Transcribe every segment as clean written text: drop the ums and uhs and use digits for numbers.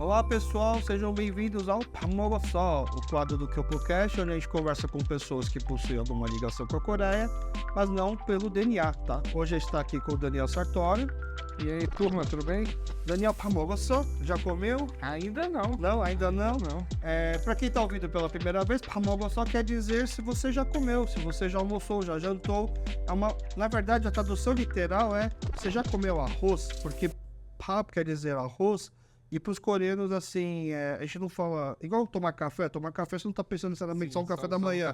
Olá pessoal, sejam bem-vindos ao Pamoga Só, o quadro do KyopoCast, onde a gente conversa com pessoas que possuem alguma ligação com a Coreia, mas não pelo DNA, tá? Hoje está aqui com o Daniel Sartori. E aí, turma, tudo bem? Daniel, Pamoga Só, já comeu? Ainda não. Não, ainda não? Não. Para quem está ouvindo pela primeira vez, Pamoga Só quer dizer se você já comeu, se você já almoçou, já jantou. Na verdade, a tradução literal é você já comeu arroz, porque pap quer dizer arroz. E pros coreanos, assim, a gente não fala... Igual tomar café você não tá pensando necessariamente só no café da manhã.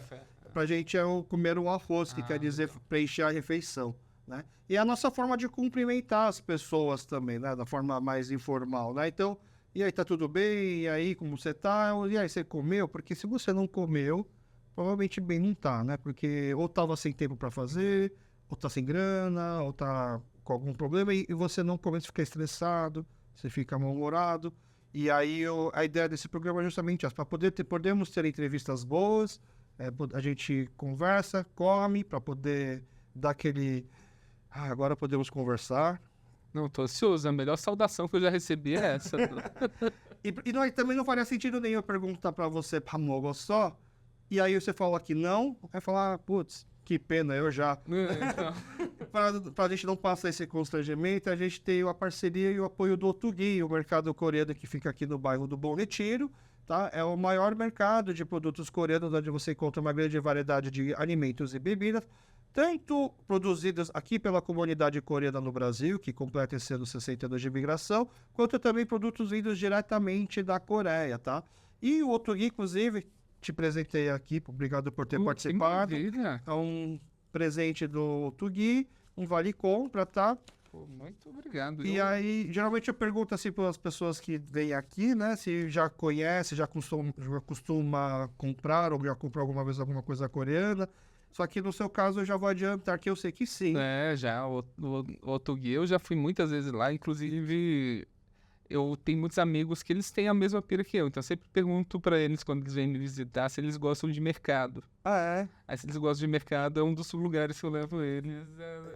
Pra gente é comer um arroz, que quer dizer preencher a refeição, né? E é a nossa forma de cumprimentar as pessoas também, né? Da forma mais informal, né? Então, e aí, tá tudo bem? E aí, como você tá? E aí, você comeu? Porque se você não comeu, provavelmente bem não tá, né? Porque ou tava sem tempo pra fazer, ou tá sem grana, ou tá com algum problema, e você não come, você fica estressado, você fica mal-humorado. E aí a ideia desse programa é justamente essa, para podemos ter entrevistas boas, a gente conversa, come, para poder dar aquele... agora podemos conversar. Não, tô ansioso. A melhor saudação que eu já recebi é essa. Também não faria sentido nenhum eu perguntar para você, Pamogo só, e aí você fala que não, vai falar, putz, que pena, eu já... Para a gente não passar esse constrangimento, a gente tem a parceria e o apoio do Otugi, o mercado coreano que fica aqui no bairro do Bom Retiro, tá? É o maior mercado de produtos coreanos, onde você encontra uma grande variedade de alimentos e bebidas, tanto produzidos aqui pela comunidade coreana no Brasil, que completa esse ano 60 anos de imigração, quanto também produtos vindos diretamente da Coreia, tá? E o Otugi, inclusive, te presentei aqui, obrigado por ter participado. É um presente do Otugi, um vale-compra, tá? Pô, muito obrigado. E aí, geralmente eu pergunto assim para as pessoas que vêm aqui, né? Se já conhece, já costuma comprar ou já comprou alguma vez alguma coisa coreana. Só que no seu caso eu já vou adiantar que eu sei que sim. Já, o Otugi, eu já fui muitas vezes lá, inclusive... Eu tenho muitos amigos que eles têm a mesma pira que eu, então eu sempre pergunto pra eles quando eles vêm me visitar se eles gostam de mercado. Ah, é? Aí se eles gostam de mercado, é um dos lugares que eu levo eles.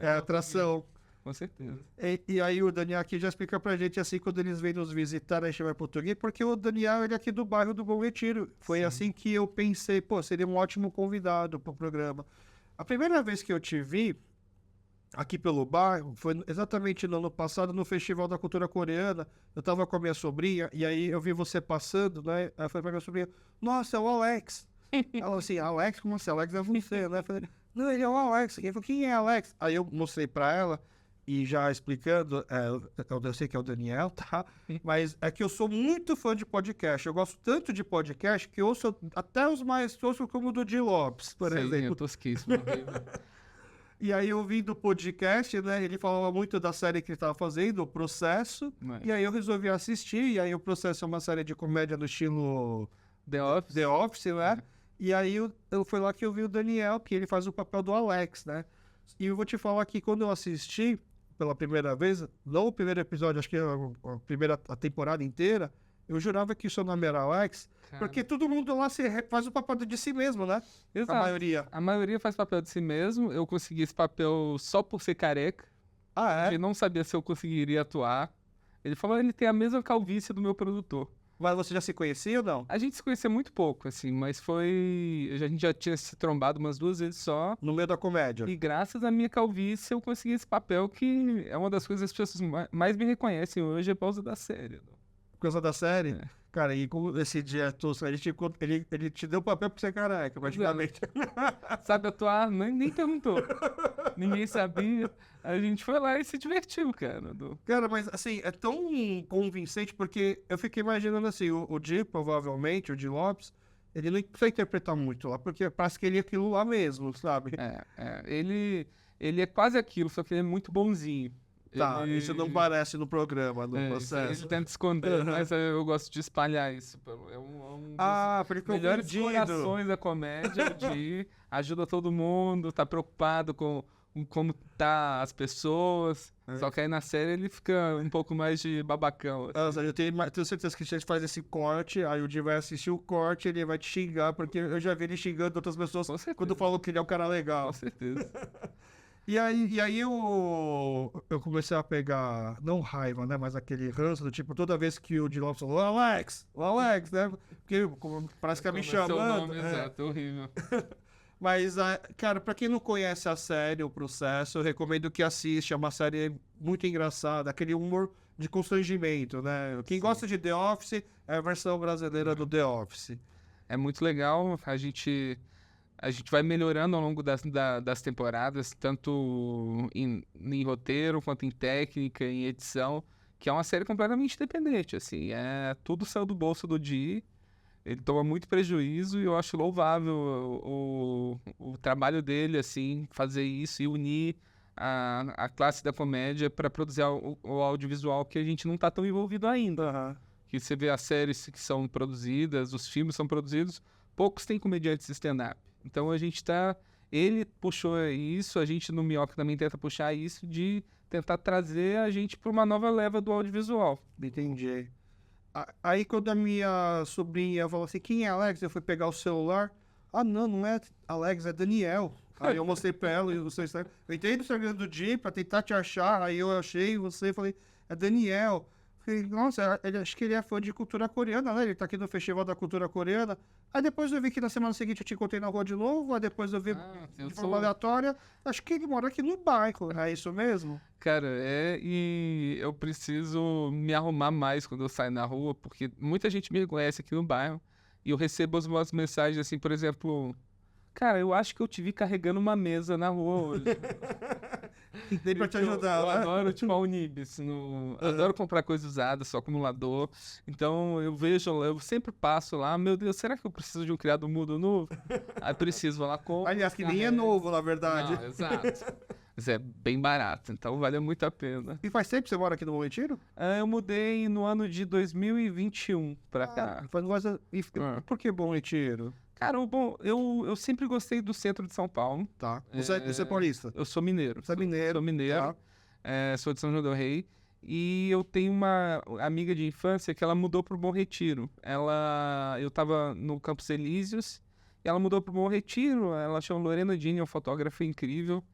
É a atração. Com certeza. E aí o Daniel aqui já explica pra gente assim, quando eles vêm nos visitar, a gente vai pro Otugi, porque o Daniel, ele é aqui do bairro do Bom Retiro. Foi assim que eu pensei, pô, seria um ótimo convidado pro programa. A primeira vez que eu te vi aqui pelo bairro, foi exatamente no ano passado, no Festival da Cultura Coreana. Eu tava com a minha sobrinha, e aí eu vi você passando, né? Aí eu falei pra minha sobrinha, nossa, é o Alex. Ela falou assim, Alex? Como assim? Alex é você, né? Eu falei, não, ele é o Alex. Ele falou, quem é Alex? Aí eu mostrei pra ela, e já explicando, eu sei que é o Daniel, tá? Mas é que eu sou muito fã de podcast. Eu gosto tanto de podcast que eu ouço até os mais toscos, como o do Di Lopes, por exemplo. Tosquíssimo. E aí eu vim do podcast, né, ele falava muito da série que ele estava fazendo, O Processo, e aí eu resolvi assistir, e aí O Processo é uma série de comédia no estilo The Office, né, e aí eu foi lá que eu vi o Daniel, que ele faz o papel do Alex, né, e eu vou te falar que quando eu assisti pela primeira vez, não o primeiro episódio, acho que a temporada inteira, eu jurava que o seu nome era Alex, porque todo mundo lá faz o papel de si mesmo, né? Exato. A maioria. A maioria faz papel de si mesmo. Eu consegui esse papel só por ser careca. Ah, é? Ele não sabia se eu conseguiria atuar. Ele falou que ele tem a mesma calvície do meu produtor. Mas você já se conhecia ou não? A gente se conhecia muito pouco, assim, mas foi... A gente já tinha se trombado umas 2 vezes só. No meio da comédia. E graças à minha calvície eu consegui esse papel, que é uma das coisas que as pessoas mais me reconhecem hoje, é por causa da série. Por causa da série? É. Cara, e como esse dia tosco, ele te deu papel pra ser careca, praticamente. Sabe atuar? Nem perguntou. Ninguém sabia. A gente foi lá e se divertiu, cara. Cara, mas assim, é tão convincente, porque eu fiquei imaginando assim, o Di, provavelmente, o Di Lopes, ele não precisa interpretar muito lá, porque parece que ele é aquilo lá mesmo, sabe? Ele é quase aquilo, só que ele é muito bonzinho. Tá, isso não parece no programa, no processo. Ele tenta esconder, mas eu gosto de espalhar isso. É um dos melhores corações da comédia, de ajuda todo mundo, tá preocupado com como tá as pessoas. Só que aí na série ele fica um pouco mais de babacão. Assim. Eu tenho certeza que se a gente faz esse corte, aí o Di vai assistir o corte, ele vai te xingar, porque eu já vi ele xingando outras pessoas quando falou que ele é um cara legal. Com certeza. E aí eu comecei a pegar, não raiva, né? Mas aquele ranço do tipo, toda vez que o Dilopes falou, o Alex, né? Porque parece que tá me Como é seu chamando. nome, é. exato, horrível. Mas, cara, pra quem não conhece a série, o processo, eu recomendo que assista. É uma série muito engraçada, aquele humor de constrangimento, né? Quem Sim. gosta de The Office é a versão brasileira do The Office. É muito legal, a gente vai melhorando ao longo das temporadas, tanto em roteiro, quanto em técnica, em edição, que é uma série completamente independente, assim, tudo saiu do bolso do Di, ele toma muito prejuízo e eu acho louvável o trabalho dele, assim, fazer isso e unir a classe da comédia para produzir o audiovisual que a gente não está tão envolvido ainda. Aham. Que você vê as séries que são produzidas, os filmes são produzidos, poucos têm comediantes stand-up. Então ele puxou isso, a gente no Minhoca também tenta puxar isso de tentar trazer a gente para uma nova leva do audiovisual. Entendi. Aí quando a minha sobrinha falou assim, quem é Alex? Eu fui pegar o celular. Ah, não é Alex, é Daniel. Aí eu mostrei pra ela e o seu Instagram. Eu entrei no Instagram do Jim pra tentar te achar. Aí eu achei você e falei, é Daniel. Falei, nossa, acho que ele é fã de cultura coreana, né? Ele tá aqui no Festival da Cultura Coreana. Aí depois eu vi que na semana seguinte eu te encontrei na rua de novo. Aí depois eu vi Eu de forma aleatória. Acho que ele mora aqui no bairro. É isso mesmo? Cara, e eu preciso me arrumar mais quando eu saio na rua, porque muita gente me conhece aqui no bairro e eu recebo umas mensagens assim, por exemplo, cara, eu acho que eu te vi carregando uma mesa na rua hoje. Nem pra te ajudar, Eu né? adoro, tipo, a Unibis. Adoro comprar coisa usada, só acumulador. Então, eu sempre passo lá. Meu Deus, será que eu preciso de um criado mudo novo? Aí preciso, vou lá, compro. Aliás, que nem é carrego. novo, na verdade. Não, exato. Mas é bem barato, então vale muito a pena. E faz tempo que você mora aqui no Bom Retiro? Eu mudei no ano de 2021 pra cá. Faz quase... Ah. Por que Bom Retiro? Cara, bom, eu sempre gostei do centro de São Paulo. Tá. Você é paulista? Eu sou mineiro. Você é mineiro. Sou mineiro. Tá. Sou de São João del Rei. E eu tenho uma amiga de infância que ela mudou pro Bom Retiro. Eu tava no Campos Elíseos e ela mudou pro Bom Retiro. Ela chama Lorena Dini, é uma fotógrafa incrível.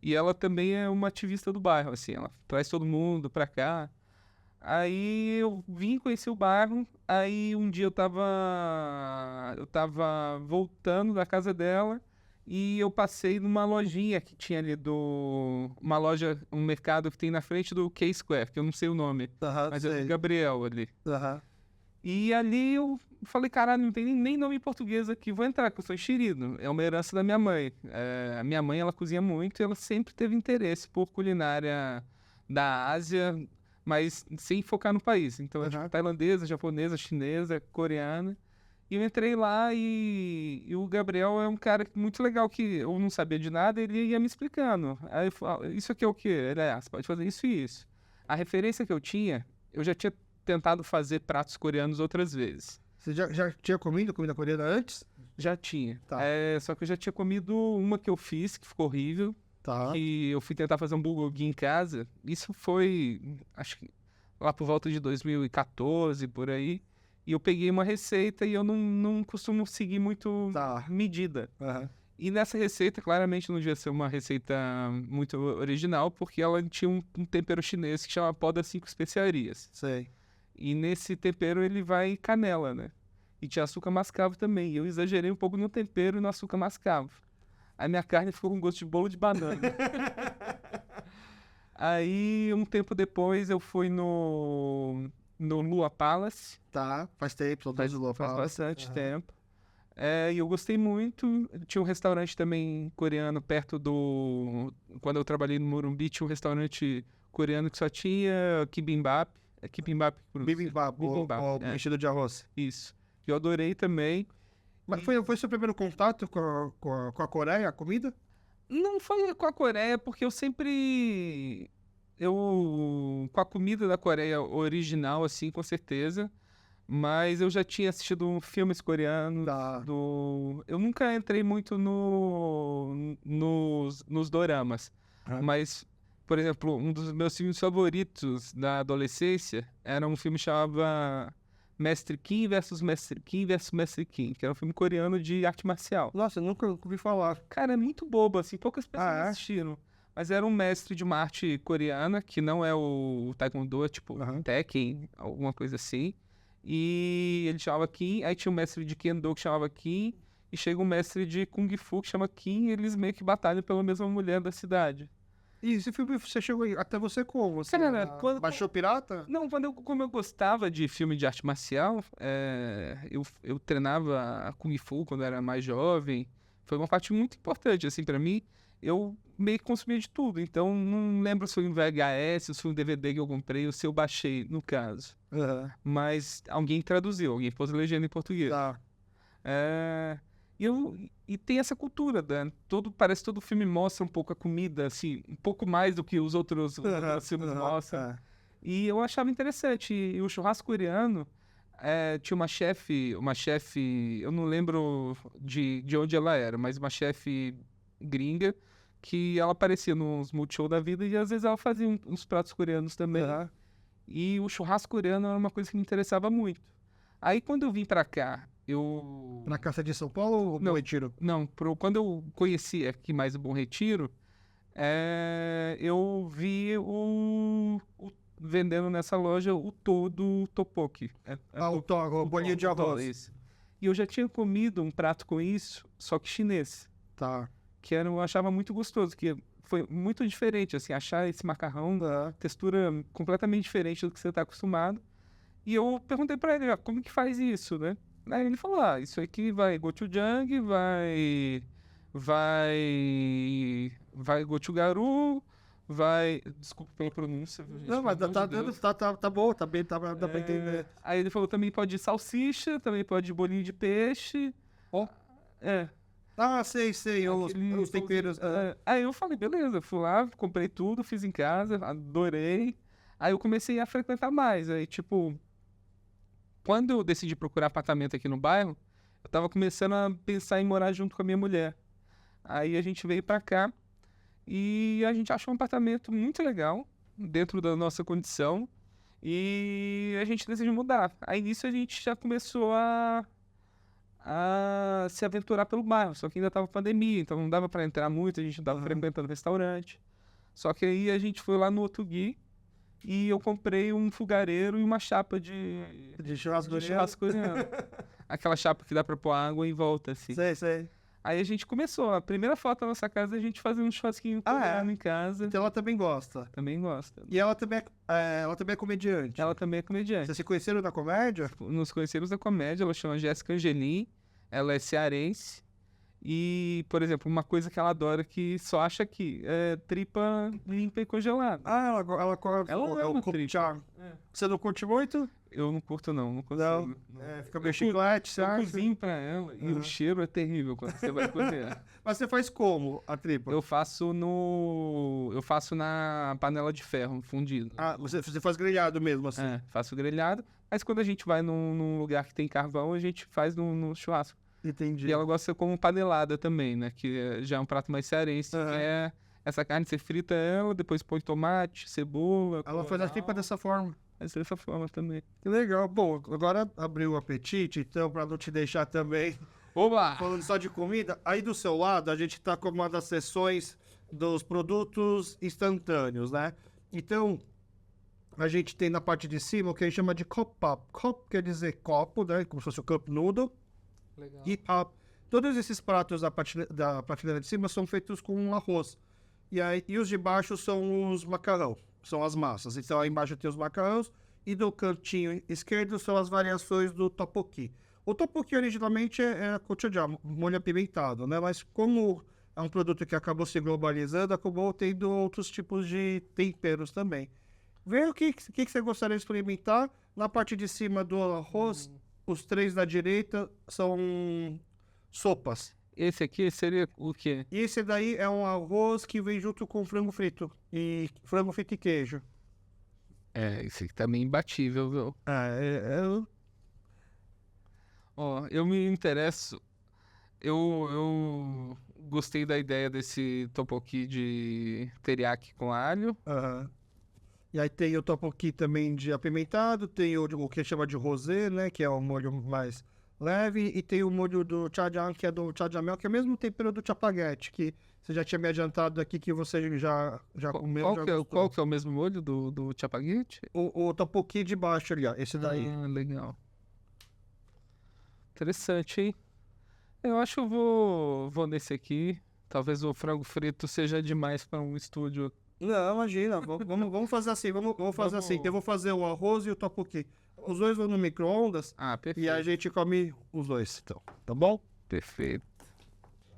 E ela também é uma ativista do bairro, assim. Ela traz todo mundo pra cá. Aí eu vim conhecer o bairro. Aí um dia eu tava voltando da casa dela. E eu passei numa lojinha que tinha ali uma loja, um mercado que tem na frente do K-Square, que eu não sei o nome, Aham, mas é sei. do Gabriel ali. Aham. E ali eu falei, caralho, não tem nem nome em português aqui, vou entrar, que eu sou enxerido. É uma herança da minha mãe. A minha mãe, ela cozinha muito e ela sempre teve interesse por culinária da Ásia, mas sem focar no país. Então é tipo Aham. tailandesa, japonesa, chinesa, coreana. E eu entrei lá e o Gabriel é um cara muito legal que eu não sabia de nada, ele ia me explicando. Aí eu falo, isso aqui é o quê? Você pode fazer isso e isso. A referência que eu já tinha tentado fazer pratos coreanos outras vezes. Você já tinha comido comida coreana antes? Já tinha. Tá. Só que eu já tinha comido uma que eu fiz, que ficou horrível, Tá. que eu fui tentar fazer um bulgogi em casa. Isso foi, acho que lá por volta de 2014, por aí. E eu peguei uma receita e eu não costumo seguir muito Tá. medida. Aham. E nessa receita, claramente não devia ser uma receita muito original, porque ela tinha um tempero chinês que chama pó das 5 especiarias. Sei. E nesse tempero ele vai canela, né? E tinha açúcar mascavo também. E eu exagerei um pouco no tempero e no açúcar mascavo. Aí minha carne ficou com gosto de bolo de banana. Aí, um tempo depois, eu fui no Lua Palace. Tá. Faz tempo, Faz bastante tempo. E eu gostei muito. Tinha um restaurante também coreano perto do... Quando eu trabalhei no Morumbi, tinha um restaurante coreano que só tinha kibimbap. É kibimbap. Bibimbap, Bibimbap, o enchido de arroz. Isso. Que eu adorei também. Mas foi seu primeiro contato com a Coreia, a comida? Não foi com a Coreia, porque eu sempre... Com a comida da Coreia original, assim, com certeza. Mas eu já tinha assistido filmes coreanos. Tá. Eu nunca entrei muito nos doramas. Ah. Mas, por exemplo, um dos meus filmes favoritos da adolescência era um filme chamado Mestre Kim versus Mestre Kim versus Mestre Kim, que era um filme coreano de arte marcial. Nossa, eu nunca ouvi falar. Cara, é muito bobo, assim, poucas pessoas Ah, é? assistiram. Mas era um mestre de uma arte coreana, que não é o Taekwondo, é tipo Tekken, alguma coisa assim. E ele chamava Kim, aí tinha um mestre de Kendo que chamava Kim, e chega um mestre de Kung Fu que chama Kim, e eles meio que batalham pela mesma mulher da cidade. E esse filme, você chegou até você como? Você Cara, quando- baixou pirata? Não, como eu gostava de filme de arte marcial, eu treinava Kung Fu quando era mais jovem. Foi uma parte muito importante, assim, pra mim. Eu meio que consumia de tudo, então não lembro se foi um VHS, se foi um DVD que eu comprei ou se eu baixei, no caso. Aham. Mas alguém traduziu, alguém pôs legenda em português. Tá. É, e tem essa cultura, Dan. Parece que todo filme mostra um pouco a comida, assim, um pouco mais do que os outros filmes mostram. É. E eu achava interessante. E o churrasco coreano tinha uma chefe, eu não lembro de onde ela era, mas uma chefe gringa que ela aparecia nos Multishow da vida e às vezes ela fazia uns pratos coreanos também. Aham. E o churrasco coreano era uma coisa que me interessava muito. Aí quando eu vim pra cá, eu... Na Caça de São Paulo ou Não. no Retiro? Não, quando eu conheci aqui mais o Bom Retiro, eu vi vendendo nessa loja o todo tteokbokki. O bolinho de arroz. Isso. E eu já tinha comido um prato com isso, só que chinês, Tá. que eu achava muito gostoso, que foi muito diferente, assim, achar esse macarrão, textura completamente diferente do que você está acostumado. E eu perguntei pra ele, como que faz isso, né? Aí ele falou, isso aqui vai gochujang, vai gochugaru, desculpa pela pronúncia, viu, gente? Não, mas Pelo amor de Deus. tá bom, tá bem, dá pra entender. Aí ele falou, também pode salsicha, também pode bolinho de peixe. Ó. É. Sei, os temperos. Aí eu falei, beleza, fui lá, comprei tudo, fiz em casa, adorei. Aí eu comecei a frequentar mais, aí tipo... Quando eu decidi procurar apartamento aqui no bairro, eu tava começando a pensar em morar junto com a minha mulher. Aí a gente veio pra cá e a gente achou um apartamento muito legal, dentro da nossa condição, e a gente decidiu mudar. Aí nisso a gente já começou a se aventurar pelo bairro, só que ainda tava pandemia, então não dava pra entrar muito, a gente não tava frequentando restaurante. Só que aí a gente foi lá no Otugui, e eu comprei um fogareiro e uma chapa de churrasco coreano. Aquela chapa que dá pra pôr água em volta, assim. Sei. Aí a gente começou. A primeira foto da nossa casa, a gente fazia um churrasquinho coreano em casa. Então ela também gosta. Também gosta. E ela também é comediante. Ela também é comediante. Vocês se conheceram na comédia? Nos conhecemos da comédia, ela chama Jéssica Angelim, ela é cearense. E, por exemplo, uma coisa que ela adora que só acha aqui é tripa limpa e congelada. Ela Ela ama o tripa. char. Você não curte muito? Eu não curto não consigo. Não. Fica meio chiclete, você Eu acha? cozinho pra ela e o cheiro é terrível quando você vai cozinhar. Mas você faz como a tripa? Eu faço na panela de ferro, fundido. Você faz grelhado mesmo, assim? Faço grelhado, mas quando a gente vai num lugar que tem carvão, a gente faz no churrasco. Entendi. E ela gosta como panelada também, né? Que já é um prato mais cearense, que é essa carne, você frita ela, depois põe tomate, cebola. Ela faz a tripa dessa forma. Faz dessa forma também. Que legal. Bom, agora abriu o apetite, então, pra não te deixar também Oba! falando só de comida, aí do seu lado a gente tá com uma das seções dos produtos instantâneos, né? Então, a gente tem na parte de cima o que a gente chama de cup up. Cup quer dizer copo, né? Como se fosse o cup noodle. Legal. E todos esses pratos da prateleira de cima são feitos com arroz. E os de baixo são os macarrão, são as massas. Então aí embaixo tem os macarrões e do cantinho esquerdo são as variações do tteokbokki. O tteokbokki originalmente é gochujang, molho apimentado, né? Mas como é um produto que acabou se globalizando, acabou tendo outros tipos de temperos também. Vê o que você gostaria de experimentar. Na parte de cima do arroz, os três da direita são sopas. Esse aqui seria o quê? E esse daí é um arroz que vem junto com frango frito e queijo. Esse aqui tá meio imbatível, viu? Ó, eu me interesso. Eu gostei da ideia desse tteokbokki de teriyaki com alho. E aí tem o tteokbokki também de apimentado, tem o que chama de rosé, né? Que é um molho mais leve, e tem o molho do jajang, que é do jajangmyeon, que é o mesmo tempero do chapaguete, que você já tinha me adiantado aqui que você já comeu, já Qual gostou. que é o mesmo molho do chapaguete? O tteokbokki de baixo ali, ó, esse daí. Ah, legal. Interessante, hein? Eu acho que eu vou nesse aqui. Talvez o frango frito seja demais para um estúdio. Não, imagina, vamos fazer assim, vamos fazer assim. Eu vou fazer o arroz e o tteokbokki. Os dois vão no micro-ondas Ah, e a perfeito. gente come os dois, então, tá bom? Perfeito.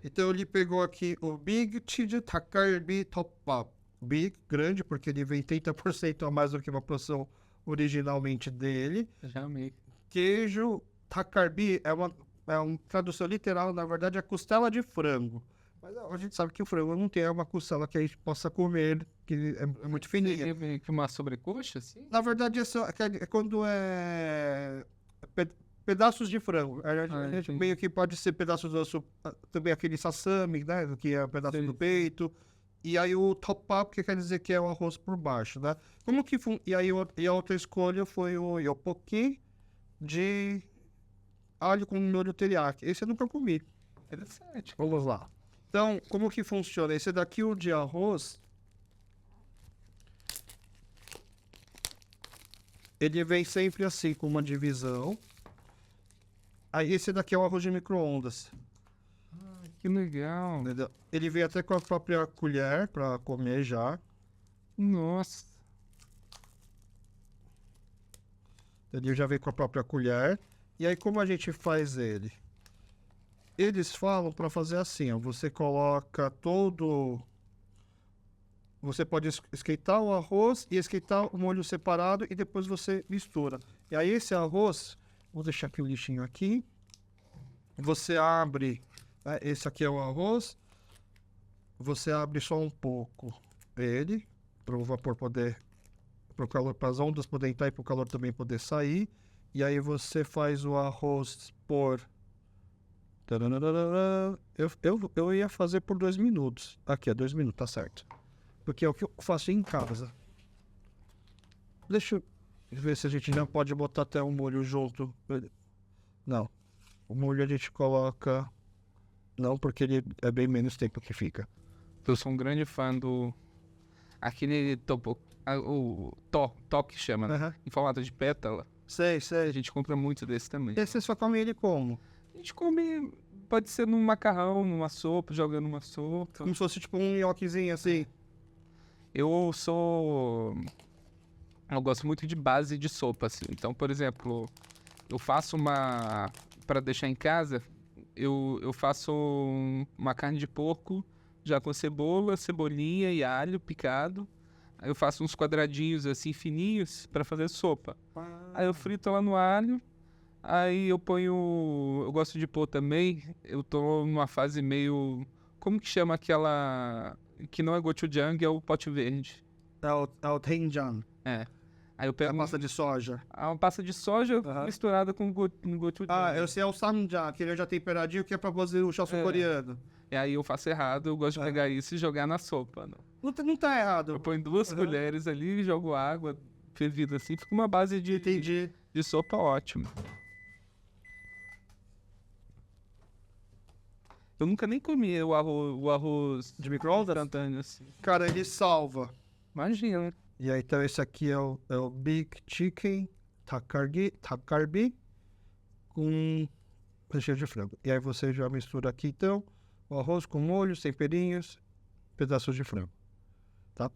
Então ele pegou aqui o Big Cheese Takgalbi Topbap. Big, grande, porque ele vem 30% a mais do que uma porção originalmente dele. Já amei. Queijo Takgalbi é uma tradução literal, na verdade é costela de frango. Mas a gente sabe que o frango não tem uma costela que a gente possa comer, que é muito fininha. Seria meio que uma sobrecoxa, assim? Na verdade, é quando pe- pedaços de frango. A gente Entendi. meio que pode ser pedaços do osso, também aquele sassami, né? Que é pedaço Sim. do peito. E aí o top-up, que quer dizer que é o arroz por baixo, né? Como que e aí e a outra escolha foi o yopoki de alho com molho teriyaki. Esse eu nunca comi. Interessante. Vamos lá. Então, como que funciona? Esse daqui, o de arroz, ele vem sempre assim, com uma divisão. Aí esse daqui é o arroz de micro-ondas. Que legal. Entendeu? Ele vem até com a própria colher para comer já. Nossa. Ele já vem com a própria colher. E aí como a gente faz ele? Eles falam para fazer assim, ó, você coloca todo... Você pode esquentar o arroz e esquentar o molho separado e depois você mistura. E aí esse arroz, vou deixar aqui o lixinho aqui. Você abre, né, esse aqui é o arroz. Você abre só um pouco ele, para o vapor poder, para o calor, para as ondas poderem entrar e para o calor também poder sair. E aí você faz o arroz por... Tarararara. Eu ia fazer por 2 minutos. Aqui, é 2 minutos, tá certo. Porque é o que eu faço em casa. Deixa eu ver se a gente não pode botar até o molho junto. Não. O molho a gente coloca... Não, porque ele é bem menos tempo que fica. Eu sou um grande fã do... Aquele topo... o tó que chama, né? Aham. Em formato de pétala. Sei, A sei. gente compra muito desse também. E você só come ele como? A gente come... Pode ser num macarrão, numa sopa, jogando uma sopa. Como se fosse tipo um nhoquezinho assim. Eu sou... Eu gosto muito de base de sopa, assim. Então, por exemplo, eu faço uma... Para deixar em casa, eu faço uma carne de porco, já com cebola, cebolinha e alho picado. Aí eu faço uns quadradinhos assim, fininhos, para fazer sopa. Aí eu frito ela no alho. Aí eu ponho... Eu gosto de pôr também... Eu tô numa fase meio... Como que chama aquela... Que não é gochujang, é o pote verde. É o doenjang. É. Aí eu É a pego massa de soja. uma pasta de soja Aham. misturada com gochujang. Ah, eu sei, é o samjang, que ele já temperadinho, que é pra fazer o chassu coreano. E aí eu faço errado, eu gosto de pegar isso e jogar na sopa. Não. Não tá Eu errado. ponho 2 Aham. colheres ali, jogo água fervida assim, fica uma base Entendi. de sopa ótima. Eu nunca nem comi o arroz De micro-ondas? instantâneo assim. Cara, ele salva. Imagina. E aí, então, esse aqui é o Big Chicken Takgalbi com recheio de frango. E aí você já mistura aqui, então, o arroz com molhos, temperinhos, pedaços de frango. Tá?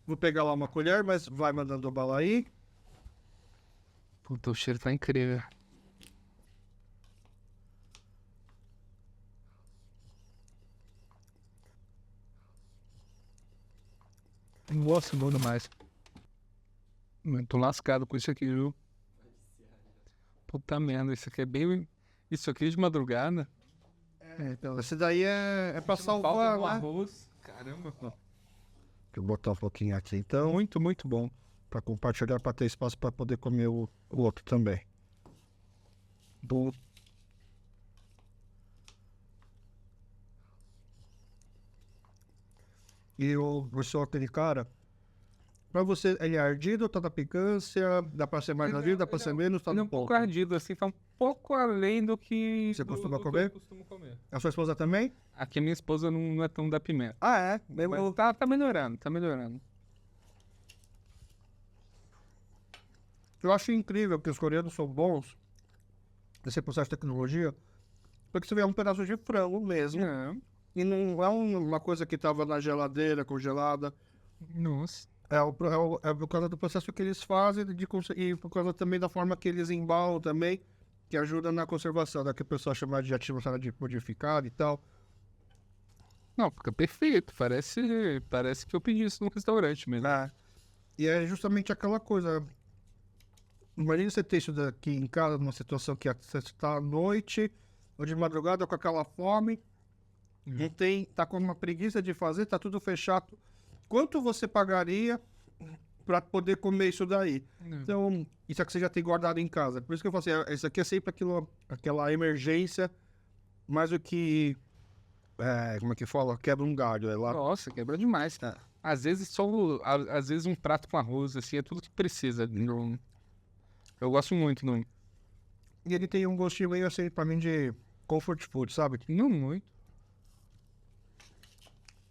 Vou pegar lá uma colher, mas vai mandando bala aí. Puta, o cheiro tá incrível. Nossa, bom demais. Eu tô lascado com isso aqui, viu? Puta merda, isso aqui é bem... Isso aqui é de madrugada. Então, esse daí é pra salvar, o né? arroz. Caramba. Deixa eu botar um pouquinho aqui, então, Muito, muito bom. pra compartilhar, pra ter espaço pra poder comer o outro também. Bom. E eu sou aquele cara Pra você, ele é ardido, tá da picância, dá pra ser mais ardido, dá pra ser menos, tá Ele é no um pouco ponto. ardido, assim, tá um pouco além do que Você costuma do que comer? eu costumo comer. A sua esposa também? Aqui a minha esposa não é tão da pimenta. Ah, é? Mas tá melhorando, tá melhorando. Eu acho incrível que os coreanos são bons nesse processo de tecnologia, porque você vê um pedaço de frango mesmo, É. e não é uma coisa que tava na geladeira, congelada. Nossa. É por causa do processo que eles fazem e por causa também da forma que eles embalam também, que ajuda na conservação, que a pessoa chama de atmosfera de modificada e tal. Não, fica perfeito. Parece que eu pedi isso num restaurante mesmo. Né? E é justamente aquela coisa. Imagina você ter isso daqui em casa, numa situação que você está à noite ou de madrugada com aquela fome, não tem, tá com uma preguiça de fazer, tá tudo fechado. Quanto você pagaria para poder comer isso daí? Então, isso aqui você já tem guardado em casa. Por isso que eu falo assim, isso aqui é sempre aquela emergência, mais do que, como é que fala? Quebra um galho. É lá. Nossa, quebra demais. É. Às vezes um prato com arroz, assim, é tudo que precisa. Eu gosto muito, não. E ele tem um gostinho meio assim, pra mim, de comfort food, sabe? Não muito.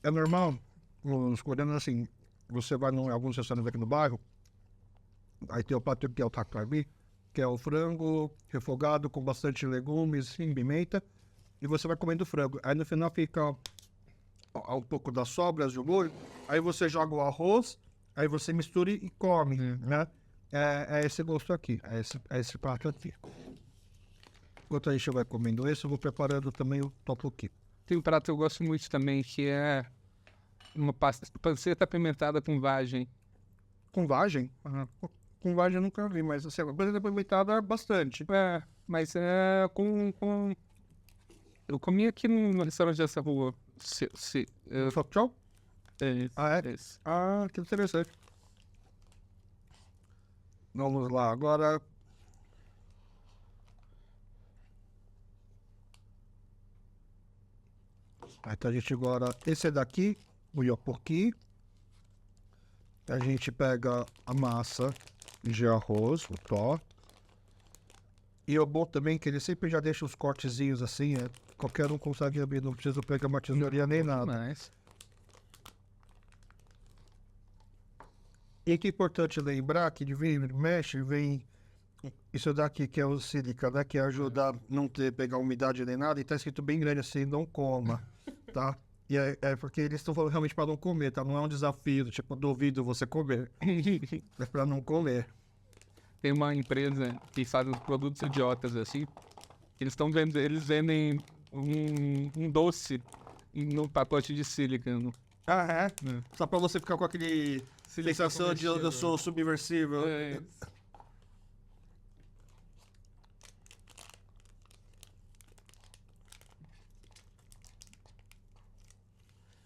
É normal, os coreanos, assim, você vai em alguns restaurantes aqui no bairro, aí tem o prato que é o takarbi, que é o frango refogado com bastante legumes e pimenta, e você vai comendo frango. Aí no final fica um pouco das sobras de molho, aí você joga o arroz, aí você mistura e come, né? É esse gosto aqui, é esse prato aqui. Enquanto a gente vai comendo esse, eu vou preparando também o tteokbokki. Tem um prato que eu gosto muito também, que é uma panceta apimentada com vagem. Com vagem? Com vagem eu nunca vi, mas assim, a panceta apimentada é bastante. É, mas é com... Eu comi aqui no restaurante dessa rua. Sok chow? Ah, é? Esse. Ah, que interessante. Vamos lá, agora... Então a gente agora... Esse é daqui, o tteokbokki. A gente pega a massa de arroz, o tó. E o bom também é que ele sempre já deixa os cortezinhos assim, qualquer um consegue abrir, não precisa pegar uma tesourinha nem nada. Mas... E que é importante lembrar que de vem mexe, vem isso daqui que é o sílica, né? Que ajuda a não pegar umidade nem nada, e tá escrito bem grande assim, não coma, tá? E é porque eles estão falando realmente para não comer, tá? Não é um desafio, tipo, duvido você comer. É para não comer. Tem uma empresa que faz uns produtos idiotas assim. Eles vendem um doce no pacote de silicone. Ah, é? Só para você ficar com aquele sensação de eu sou subversível. É.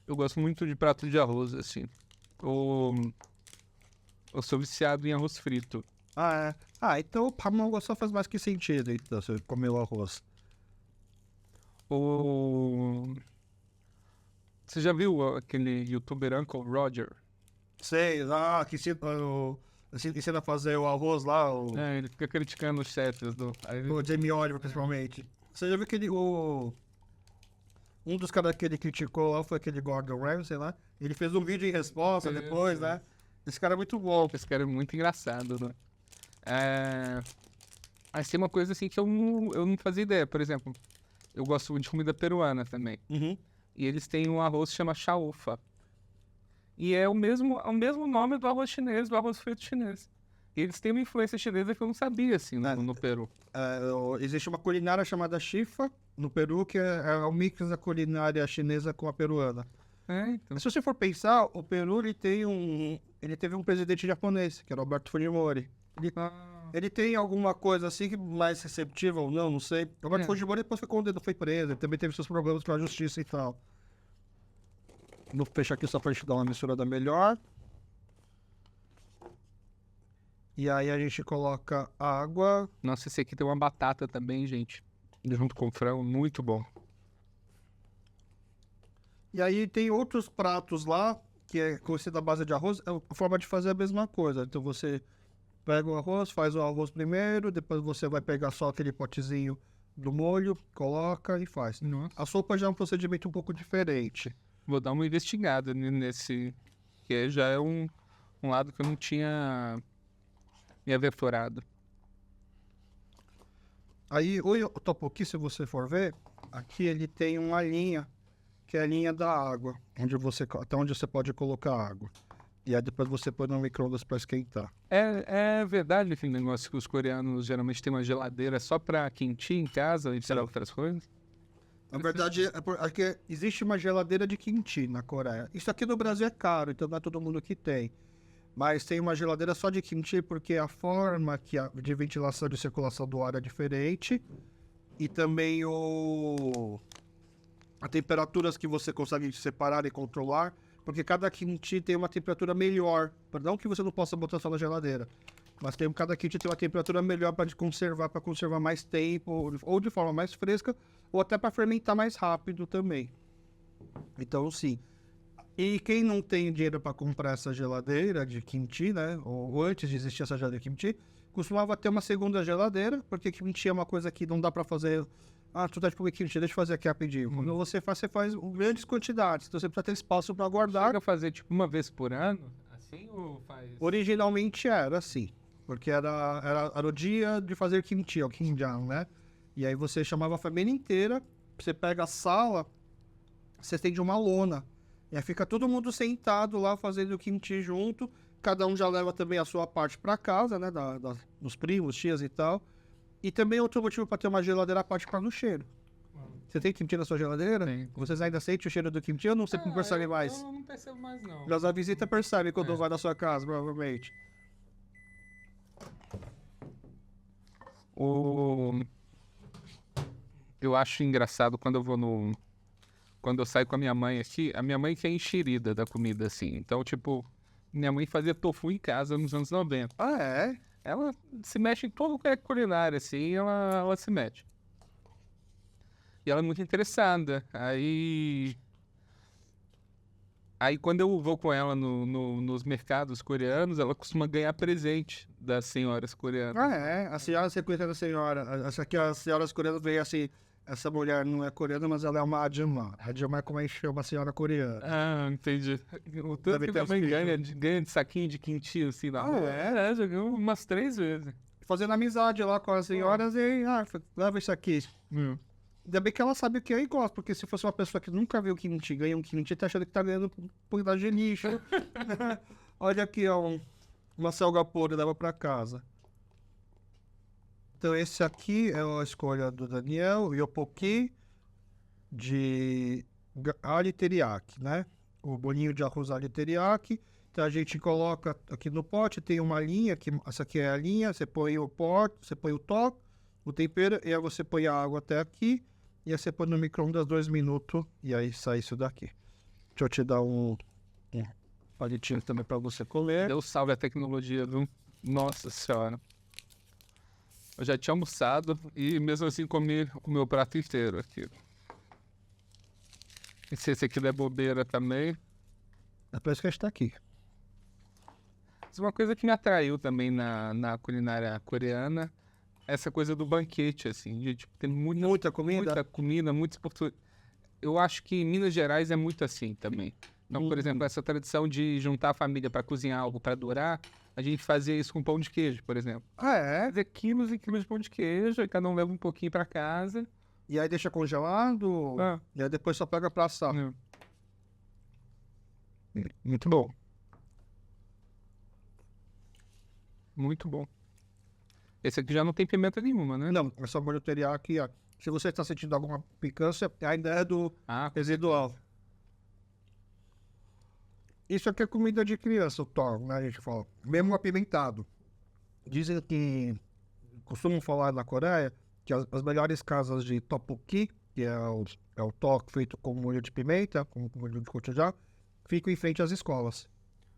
Eu gosto muito de prato de arroz, assim. Eu sou viciado em arroz frito. Ah, é? Ah, então o pamongo só faz mais que sentido, então, você comer o arroz. Você já viu aquele youtuber Uncle Roger? Sei, que ensina a fazer o arroz lá, É, ele fica criticando os chefes o Jamie Oliver, principalmente. Você já viu que um dos caras que ele criticou lá foi aquele Gordon Ramsay lá. Ele fez um vídeo em resposta depois, né? Esse cara é muito bom. Esse cara é muito engraçado, né? Mas tem uma coisa assim que eu não fazia ideia. Por exemplo, eu gosto muito de comida peruana também. Uhum. E eles têm um arroz que chama chaufa. E é o mesmo nome do arroz chinês, do arroz frito chinês. E eles têm uma influência chinesa que eu não sabia, assim, no Peru. Existe uma culinária chamada chifa no Peru, que é o mix da culinária chinesa com a peruana. Então. Se você for pensar, o Peru ele teve um presidente japonês, que era Alberto Fujimori. Ele tem alguma coisa assim que mais receptiva ou não sei. O Alberto Fujimori depois foi preso, ele também teve seus problemas com a justiça e tal. Vou fechar aqui só pra gente dar uma misturada melhor. E aí a gente coloca água. Nossa, esse aqui tem uma batata também, gente. Junto com o frango, muito bom. E aí tem outros pratos lá que é conhecido à base de arroz, é a forma de fazer a mesma coisa. Então você pega o arroz, faz o arroz primeiro, depois você vai pegar só aquele potezinho do molho, coloca e faz. Nossa. A sopa já é um procedimento um pouco diferente. Vou dar uma investigada nesse, que já é um lado que eu não tinha me aventurado. Aí o tteokbokki, se você for ver, aqui ele tem uma linha, que é a linha da água, até onde você pode colocar água. E aí depois você põe no micro-ondas para esquentar. É verdade aquele negócio que os coreanos geralmente têm uma geladeira só pra kimchi em casa e para outras coisas? Na verdade, aqui existe uma geladeira de kimchi na Coreia. Isso aqui no Brasil é caro, então não é todo mundo que tem. Mas tem uma geladeira só de kimchi porque a forma de ventilação e de circulação do ar é diferente. E também as temperaturas que você consegue separar e controlar. Porque cada kimchi tem uma temperatura melhor. Não que você não possa botar só na geladeira. Mas cada kimchi tem uma temperatura melhor para conservar mais tempo. Ou de forma mais fresca, ou até para fermentar mais rápido também. Então, sim. E quem não tem dinheiro para comprar essa geladeira de kimchi, né? Ou antes de existir essa geladeira de kimchi, costumava ter uma segunda geladeira, porque kimchi é uma coisa que não dá para fazer. Ah, tu tá de comer kimchi, deixa eu fazer aqui rapidinho. Quando você faz grandes quantidades, então você precisa ter espaço para guardar. Chega a fazer tipo uma vez por ano? Assim ou faz? Originalmente era assim, porque era o dia de fazer kimchi, o kimjang, né? E aí você chamava a família inteira, você pega a sala, você estende uma lona. E aí fica todo mundo sentado lá fazendo o kimchi junto. Cada um já leva também a sua parte para casa, né? Dos primos, tias e tal. E também outro motivo para ter uma geladeira à parte para no cheiro. Você tem kimchi na sua geladeira? Tem. Vocês ainda sentem o cheiro do kimchi ou não você percebe mais? Eu não percebo mais, não. Mas a visita percebe quando vai na sua casa, provavelmente. Eu acho engraçado quando eu vou quando eu saio com a minha mãe aqui, a minha mãe que é enxerida da comida, assim. Então, tipo, minha mãe fazia tofu em casa nos anos 90. Ah, é? Ela se mexe em todo o que é culinária, assim, ela se mete. E ela é muito interessada. Aí quando eu vou com ela nos mercados coreanos, ela costuma ganhar presente das senhoras coreanas. Ah, é? A senhora, você conhece a senhora. Essa aqui, as senhoras coreanas veio assim. Essa mulher não é coreana, mas ela é uma Adjumma. Adjumma é como a gente chama a senhora coreana. Ah, entendi. O tanto que minha mãe ganha de saquinho de quinti, assim, na rua. Já ganhei umas 3 vezes. Fazendo amizade lá com as senhoras e... leva isso aqui. Ainda bem que ela sabe o que é e gosta, porque se fosse uma pessoa que nunca viu kimchi, ganha um kimchi, tá achando que tá ganhando um pedaço de lixo. Olha aqui, ó, uma selga podre, leva pra casa. Então esse aqui é a escolha do Daniel, o tteokbokki de alho teriyaki, né? O bolinho de arroz alho teriyaki. Então a gente coloca aqui no pote, tem uma linha, essa aqui é a linha, você põe o pote, você põe o toque, o tempero, e aí você põe a água até aqui, e aí você põe no micro-ondas 2 minutos, e aí sai isso daqui. Deixa eu te dar um palitinho também para você comer. Deus salve a tecnologia, viu? Nossa Senhora. Eu já tinha almoçado e mesmo assim comi o meu prato inteiro aqui. E se esse aqui der bobeira também. É por isso que a gente tá aqui. Isso é uma coisa que me atraiu também na culinária coreana. Essa coisa do banquete, assim, de tipo, ter Muita comida? Muita comida, muitos portugueses. Eu acho que em Minas Gerais é muito assim também. Então, por exemplo, essa tradição de juntar a família para cozinhar algo para durar, a gente fazia isso com pão de queijo, por exemplo. Ah, é? Fazer quilos e quilos de pão de queijo, e cada um leva um pouquinho para casa. E aí deixa congelado, e aí depois só pega pra assar. Muito bom. Muito bom. Esse aqui já não tem pimenta nenhuma, né? Não, é só molho teriyaki. Ó. Se você está sentindo alguma picância, ainda é do residual. Isso aqui é comida de criança, o toro, né? A gente fala. Mesmo apimentado. Dizem que... Costumam falar na Coreia que as melhores casas de tteokbokki, que é o tteok feito com molho de pimenta, com molho de gochujang, ficam em frente às escolas.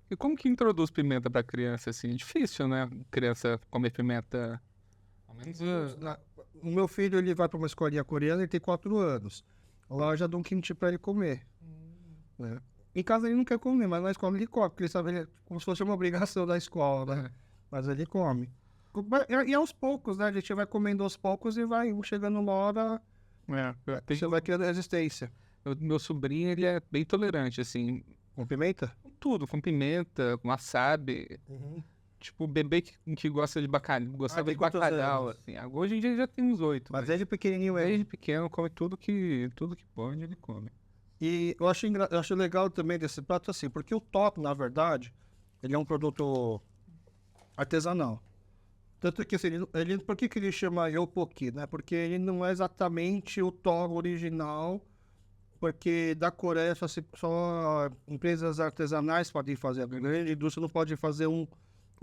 E como que introduz pimenta pra criança, assim? Difícil, né? Criança comer pimenta... Ao menos... O meu filho, ele vai para uma escolinha coreana, ele tem 4 anos. Lá eu já dou um kimchi para ele comer. Né? Em casa ele não quer comer, mas na escola ele come, porque ele sabe, como se fosse uma obrigação da escola, né? Mas ele come. E aos poucos, né? A gente vai comendo aos poucos e vai chegando uma hora, você vai criando resistência. Meu sobrinho, ele é bem tolerante, assim, Com pimenta? com tudo, com pimenta, com wasabi. Tipo, bebê que gosta de bacalhau, gostava tem de quantos bacalhau, anos? assim. Hoje em dia ele já tem uns 8. Mas desde pequenininho ele. Desde pequeno come tudo que pode, ele come. E eu acho legal também desse prato assim, porque o top, na verdade, ele é um produto artesanal. Tanto que assim, por que ele chama Yopoki, né? Porque ele não é exatamente o Thor original, porque da Coreia só empresas artesanais podem fazer. A grande indústria não pode fazer o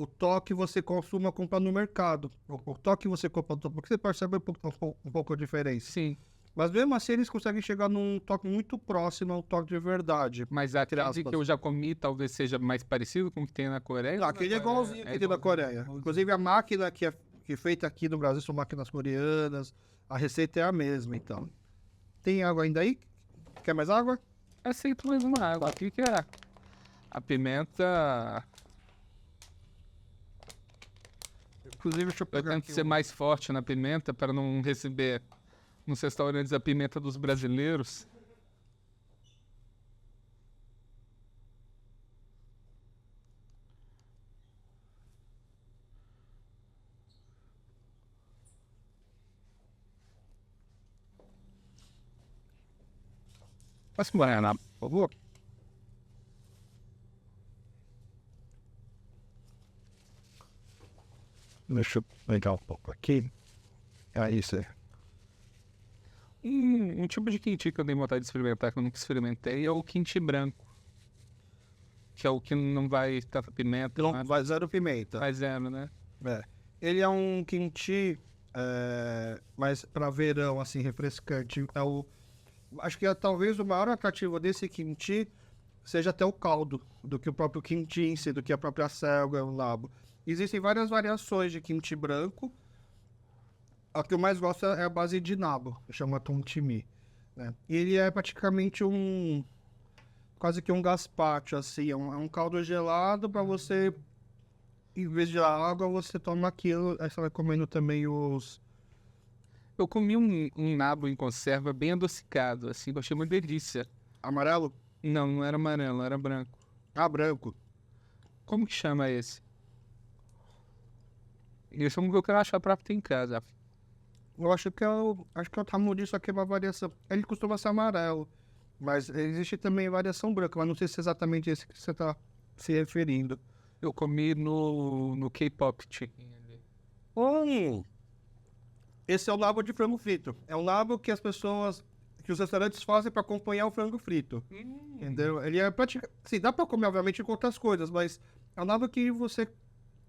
Thor que você consuma comprar no mercado. O Thor que você compra, porque você percebe um pouco a diferença. Sim, Mas mesmo assim eles conseguem chegar num toque muito próximo ao toque de verdade. mas aquele que eu já comi talvez seja mais parecido com o que tem na Coreia. Não, aquele é igualzinho que tem na Coreia. Inclusive a máquina que é feita aqui no Brasil são máquinas coreanas. A receita é a mesma, então. Tem água ainda aí? Quer mais água? Aceito mais uma água. Aqui que é a pimenta. Inclusive, deixa eu Eu pegar tento aqui ser mais forte na pimenta para não receber nos restaurantes a pimenta dos brasileiros. Passa embora, Ana, por favor. Deixa eu pegar um pouco aqui. É isso aí. Um tipo de kimchi que eu dei vontade de experimentar, que eu nunca experimentei, é o kimchi branco. Que é o que não vai tanta pimenta. Não, vai zero pimenta. Vai zero, né? É. Ele é um kimchi, mas para verão, assim, refrescante. Acho que talvez o maior atrativo desse kimchi seja até o caldo, do que o próprio kimchi em si, do que a própria selga, o nabo. Existem várias variações de kimchi branco. A que eu mais gosto é a base de nabo, que chama tomchimi, né? E ele é praticamente quase que um gazpacho, assim, é um caldo gelado para você, em vez de água, você toma aquilo, aí você vai comendo também os... Eu comi um nabo em conserva bem adocicado, assim, que eu achei uma delícia. Amarelo? Não, não era amarelo, era branco. Ah, branco. Como que chama esse? Esse é um que eu quero achar pra ter em casa. Eu acho que é o tamuri, só que é uma variação. Ele costuma ser amarelo, mas existe também variação branca, mas não sei se é exatamente esse que você está se referindo. Eu comi no K-pop chicken ali. Esse é o nabo de frango frito. É um nabo que que os restaurantes fazem para acompanhar o frango frito. Entendeu? Ele é praticamente... Sim, dá para comer, obviamente, com outras coisas, mas é um nabo que você...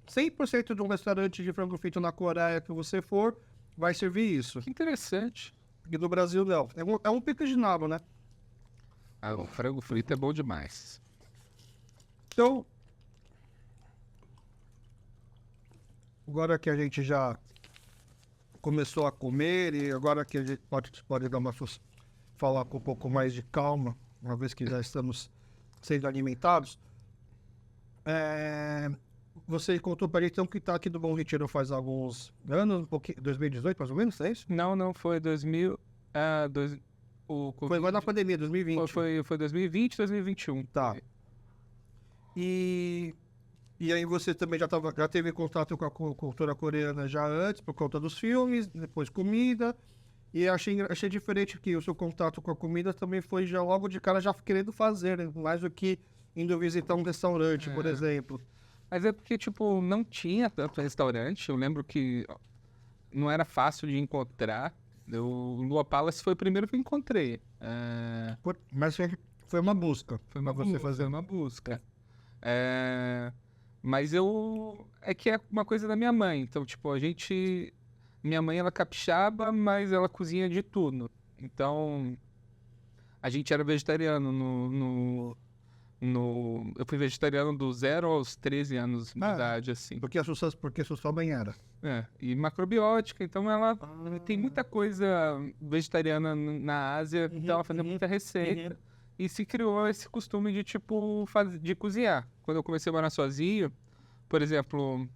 100% de um restaurante de frango frito na Coreia que você for, vai servir isso. Que interessante. Aqui no Brasil, não. É um pico de nabo, né? Ah, o frango frito é bom demais. Então, agora que a gente já começou a comer e agora que a gente pode dar falar com um pouco mais de calma, uma vez que já estamos sendo alimentados, você contou para ele então que está aqui do Bom Retiro faz alguns anos, um pouquinho, 2018 mais ou menos, é isso? Não, foi 2000... Foi agora na pandemia, 2020. Foi 2020, 2021. Tá. E aí você também já teve contato com a cultura coreana já antes, por conta dos filmes, depois comida. E achei diferente que o seu contato com a comida também foi já logo de cara já querendo fazer, né? Mais do que indo visitar um restaurante, por exemplo. Mas é porque, tipo, não tinha tanto restaurante. Eu lembro que não era fácil de encontrar. O Lua Palace foi o primeiro que eu encontrei. Mas foi uma busca. Foi uma pra você busca, fazer. foi uma busca. Mas é que é uma coisa da minha mãe. Então, tipo, minha mãe, ela é capixaba, mas ela cozinha de tudo. Então, a gente era vegetariano eu fui vegetariano do 0 aos 13 anos de idade, assim. Porque sua mãe era. E macrobiótica, então ela tem muita coisa vegetariana na Ásia, então ela fazia muita receita. E se criou esse costume de, tipo, de cozinhar. Quando eu comecei a morar sozinho, por exemplo,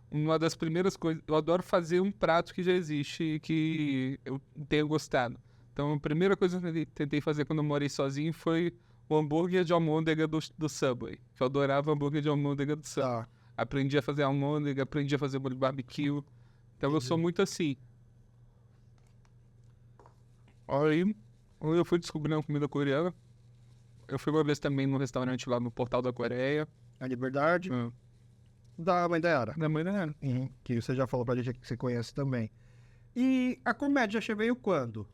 uma das primeiras coisas... Eu adoro fazer um prato que já existe e que eu tenho gostado. Então, a primeira coisa que eu tentei fazer quando eu morei sozinho foi o hambúrguer de almôndega do Subway. Que eu adorava hambúrguer de almôndega do Subway. Tá. Aprendi a fazer almôndega, aprendi a fazer molho de barbecue. Então, eu sou muito assim. Aí, eu fui descobrindo a comida coreana. Eu fui uma vez também num restaurante lá no Portal da Coreia. A Liberdade. Ah, Da Mãe da Yara. da mãe da Ana. Que você já falou pra gente que você conhece também. E a comédia já veio quando?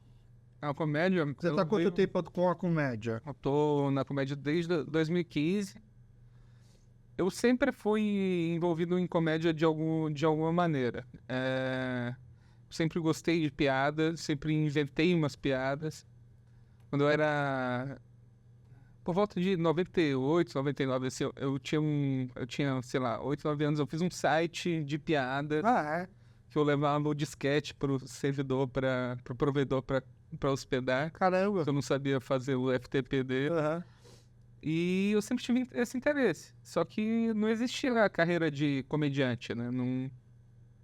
A comédia... Você tá quanto tempo com a comédia? Eu tô na comédia desde 2015. Eu sempre fui envolvido em comédia de alguma maneira. Sempre gostei de piadas, sempre inventei umas piadas. Quando eu era... Por volta de 98, 99, assim, eu tinha, sei lá, 8, 9 anos, eu fiz um site de piadas Ah, é? que eu levava o disquete pro servidor, pro provedor pra hospedar. Caramba. Eu não sabia fazer o FTP dele. Aham. E eu sempre tive esse interesse. Só que não existia a carreira de comediante, né? Não...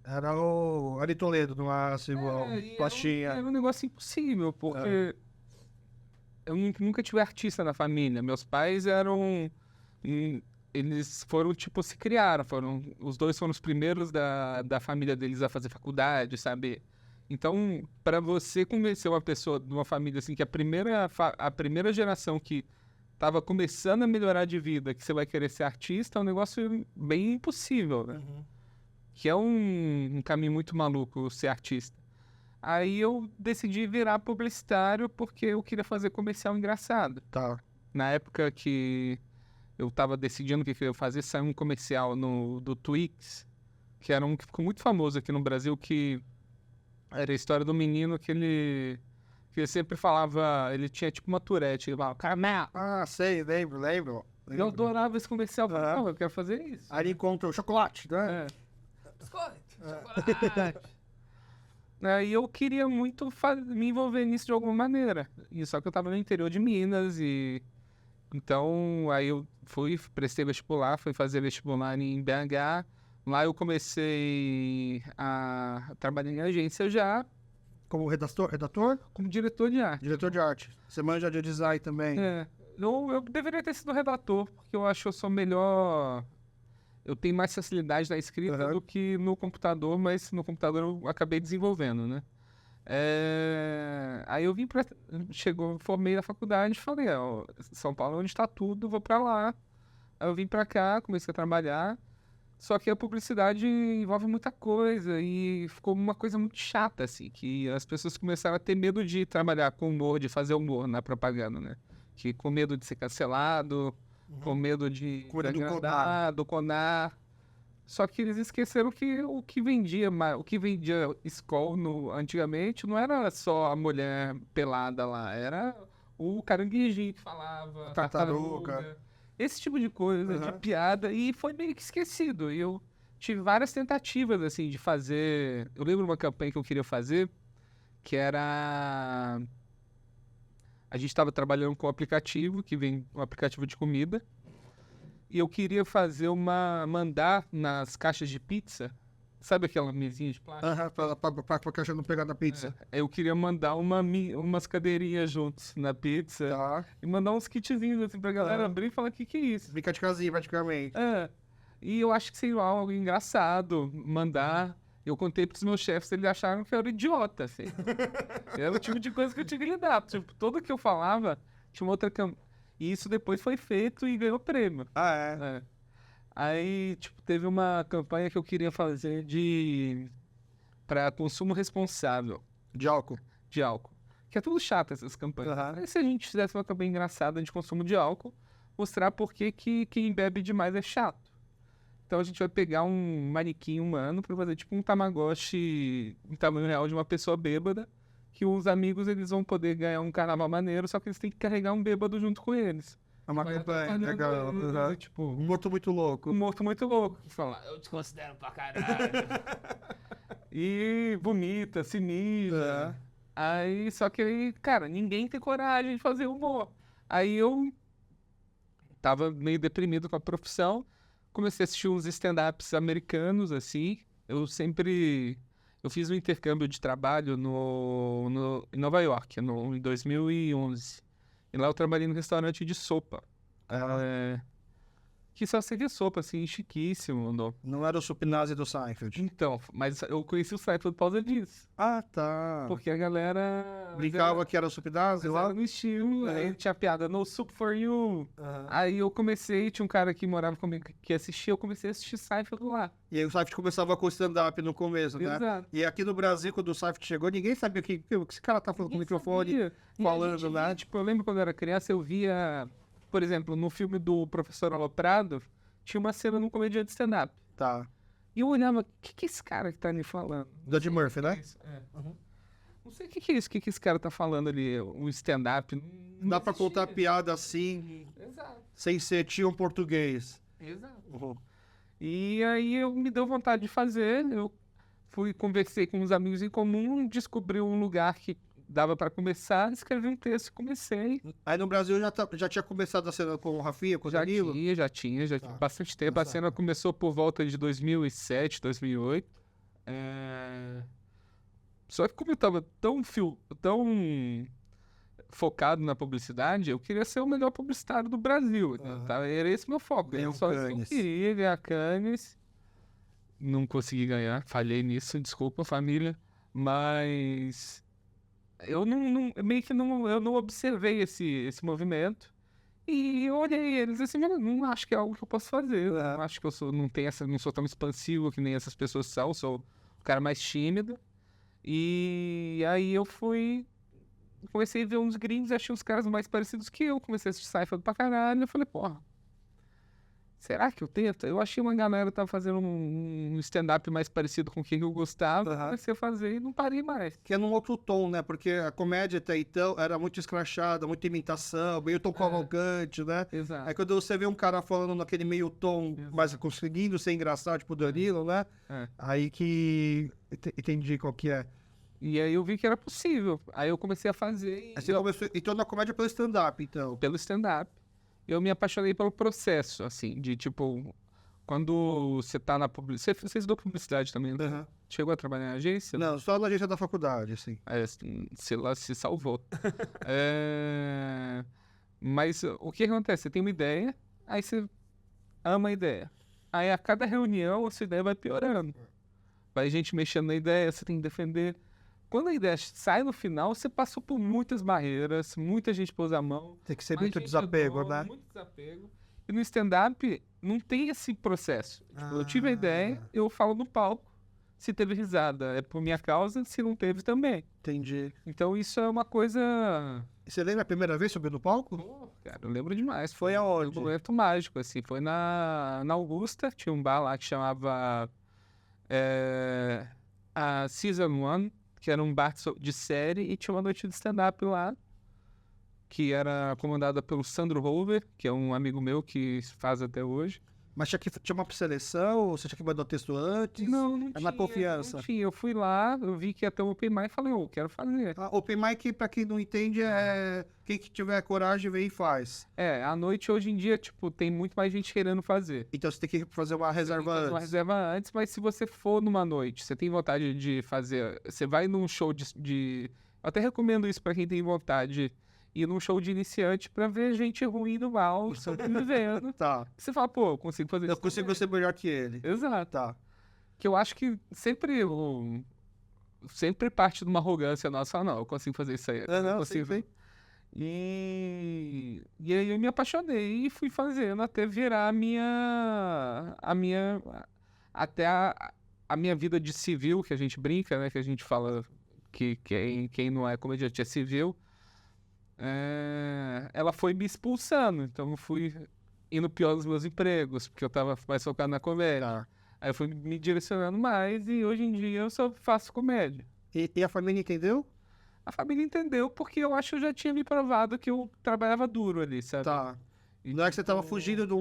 Era o Ari Toledo no máximo, e Plastinha. era um negócio impossível, porque eu nunca tive artista na família. Meus pais eram... Eles foram, tipo, se criaram. Os dois foram os primeiros da família deles a fazer faculdade, sabe? Então, para você convencer uma pessoa de uma família assim, que a primeira geração que tava começando a melhorar de vida, que você vai querer ser artista, é um negócio bem impossível, né? Que é um caminho muito maluco ser artista. Aí eu decidi virar publicitário porque eu queria fazer comercial engraçado. Tá. Na época que eu tava decidindo o que eu ia fazer, saiu um comercial do Twix, que era um que ficou muito famoso aqui no Brasil, que era a história do menino que ele sempre falava, ele tinha tipo uma Tourette, ele falava, caramelo. Ah, sei, lembro. Eu adorava esse comercial, eu falei, eu quero fazer isso. Aí ele encontra o chocolate, né? Biscoito, chocolate. E eu queria muito me envolver nisso de alguma maneira. Só que eu tava no interior de Minas e... Então, aí eu prestei vestibular, fui fazer vestibular em BH. Lá eu comecei a trabalhar em agência já, Como redator? como diretor de arte. Diretor de arte. Você manja de design também. Eu deveria ter sido redator, porque eu acho que eu sou melhor... Eu tenho mais facilidade na escrita do que no computador, mas no computador eu acabei desenvolvendo, né? Aí eu formei na faculdade e falei, São Paulo é onde está tudo, vou pra lá. Aí eu vim pra cá, comecei a trabalhar, só que a publicidade envolve muita coisa e ficou uma coisa muito chata, assim, que as pessoas começaram a ter medo de trabalhar com humor, de fazer humor na propaganda, né? Que com medo de ser cancelado, com medo de Medo do Conar. Só que eles esqueceram que o que vendia Skol antigamente não era só a mulher pelada lá, era o caranguejinho que falava, Tartaruga. esse tipo de coisa, de piada, e foi meio que esquecido. E eu tive várias tentativas, assim, de fazer... Eu lembro uma campanha que eu queria fazer, que era... A gente estava trabalhando com um aplicativo, que vem um aplicativo de comida, e eu queria mandar nas caixas de pizza, sabe aquela mesinha de plástico? Pra caixa não pegar na pizza. Eu queria mandar umas cadeirinhas juntos na pizza, Tá. e mandar uns kitzinhos assim pra galera abrir e falar, o que é isso? Fica de casinha, praticamente. E eu acho que seria algo engraçado mandar. Eu contei pros meus chefes, eles acharam que eu era idiota, assim. Era o tipo de coisa que eu tinha que lidar. Tipo, tudo que eu falava, tinha uma outra... E isso depois foi feito e ganhou prêmio. Aí, tipo, teve uma campanha que eu queria fazer pra consumo responsável De álcool. de álcool. Que é tudo chato essas campanhas. Aí se a gente fizesse uma campanha engraçada de consumo de álcool, mostrar por que quem bebe demais é chato. Então a gente vai pegar um manequim humano pra fazer tipo um Tamagotchi em tamanho real de uma pessoa bêbada, que os amigos eles vão poder ganhar um carnaval maneiro, só que eles têm que carregar um bêbado junto com eles. É uma campanha legal. Tipo, Um morto muito louco. um morto muito louco. Que fala, eu te considero pra caralho. E vomita, se mija. Aí, só que aí, cara, ninguém tem coragem de fazer humor. Aí eu tava meio deprimido com a profissão, comecei a assistir uns stand-ups americanos, assim. Eu fiz um intercâmbio de trabalho em Nova York, em 2011. E lá eu trabalhei no restaurante de sopa. Que só servia sopa, assim, chiquíssimo. Não era o Supinazzi do Seinfeld. Então, mas eu conheci o Seinfeld por causa disso. Ah, tá. Porque a galera... Brincava que era o Supinazzi lá? Era no estilo, aí tinha piada, no soup for you. Aí eu comecei, tinha um cara que morava comigo que assistia, eu comecei a assistir Seinfeld lá. E aí o Seinfeld começava com stand-up no começo, né? Exato. E aqui no Brasil, quando o Seinfeld chegou, ninguém sabia o que esse cara tá falando com o microfone, falando, né? Tipo, eu lembro quando eu era criança, eu via, por exemplo, no filme do Professor Aloprado, tinha uma cena num comediante stand-up. Tá. E eu olhava, o que é esse cara que tá ali falando? Do Ed Murphy, né? Não sei o que é isso, o que esse cara tá falando ali, um stand-up. Não Dá pra existia. contar piada assim, Exato. sem ser tio português. Exato. E aí eu me deu vontade de fazer, eu conversei com uns amigos em comum, descobri um lugar que dava pra começar, escrevi um texto e comecei. Aí no Brasil já tinha começado a cena com o Rafinha, com o Danilo? Já tinha bastante tempo. A cena começou por volta de 2007, 2008. Só que como eu tava tão focado na publicidade, eu queria ser o melhor publicitário do Brasil. Tá? Era esse meu foco. Ganhar Eu o só Cannes. queria ganhar Cannes. Não consegui ganhar, falhei nisso, desculpa, família. Mas eu não observei esse movimento. E eu olhei eles assim, mas não acho que é algo que eu posso fazer. Não acho que não sou tão expansivo que nem essas pessoas são, sou o cara mais tímido. E aí eu comecei a ver uns gringos, achei uns caras mais parecidos que eu, comecei a assistir Seinfeld pra caralho, eu falei, porra, será que eu tento? Eu achei uma galera que tava fazendo um stand-up mais parecido com o que eu gostava, comecei a fazer e não parei mais. Que é num outro tom, né? Porque a comédia até então era muito escrachada, muita imitação, meio tom arrogante, né? Exato. Aí quando você vê um cara falando naquele meio tom, mas conseguindo ser engraçado, tipo o Danilo, né? Aí que entendi qual que é. E aí eu vi que era possível. Aí eu comecei a fazer. Aí você começou, então na comédia pelo stand-up, então. Pelo stand-up. Eu me apaixonei pelo processo, assim, de tipo, quando você tá na publicidade. Você estudou publicidade também, né? Chegou a trabalhar na agência? Não, só na agência da faculdade, assim. Sei lá, se salvou. Mas o que acontece? Você tem uma ideia, aí você ama a ideia. Aí a cada reunião, a sua ideia vai piorando. Vai gente mexendo na ideia, você tem que defender. Quando a ideia sai no final, você passou por muitas barreiras, muita gente pôs a mão. Tem que ser muito desapego, né? Muito desapego. E no stand-up não tem esse processo. Tipo, eu tive a ideia, eu falo no palco. Se teve risada, é por minha causa. Se não teve, também. Entendi. Então isso é uma coisa... E você lembra a primeira vez subindo no palco? Pô, cara, eu lembro demais. Foi aonde? Um momento mágico, assim. Foi na Augusta, tinha um bar lá que chamava a Season 1, que era um bar de série, e tinha uma noite de stand-up lá, que era comandada pelo Sandro Rover, que é um amigo meu que faz até hoje. Mas tinha uma seleção, ou você tinha que mandar o texto antes? Não É na confiança. não tinha. Eu fui lá, eu vi que ia ter um open mic e falei, eu quero fazer. Open mic, pra quem não entende, é quem que tiver coragem vem e faz. À noite, hoje em dia, tipo, tem muito mais gente querendo fazer. Então você tem que fazer uma reserva Fazer antes. uma reserva antes, mas se você for numa noite, você tem vontade de fazer... Você vai num show de... Eu até recomendo isso pra quem tem vontade... Ir num show de iniciante pra ver gente ruim no mal, sobrevivendo. Tá. Você fala, pô, eu consigo fazer isso. Eu consigo ser melhor que ele. Exato. Tá. Que eu acho que sempre parte de uma arrogância nossa. Não, eu consigo fazer isso aí. Não, eu consigo. sim. E aí eu me apaixonei e fui fazendo até virar até a minha vida de civil, que a gente brinca, né? Que a gente fala que quem não é comediante é civil. Ela foi me expulsando, então eu fui indo pior nos meus empregos, porque eu tava mais focado na comédia. Aí eu fui me direcionando mais e hoje em dia eu só faço comédia. E a família entendeu? A família entendeu porque eu acho que eu já tinha me provado que eu trabalhava duro ali, sabe? Tá. E não é que você tava fugindo de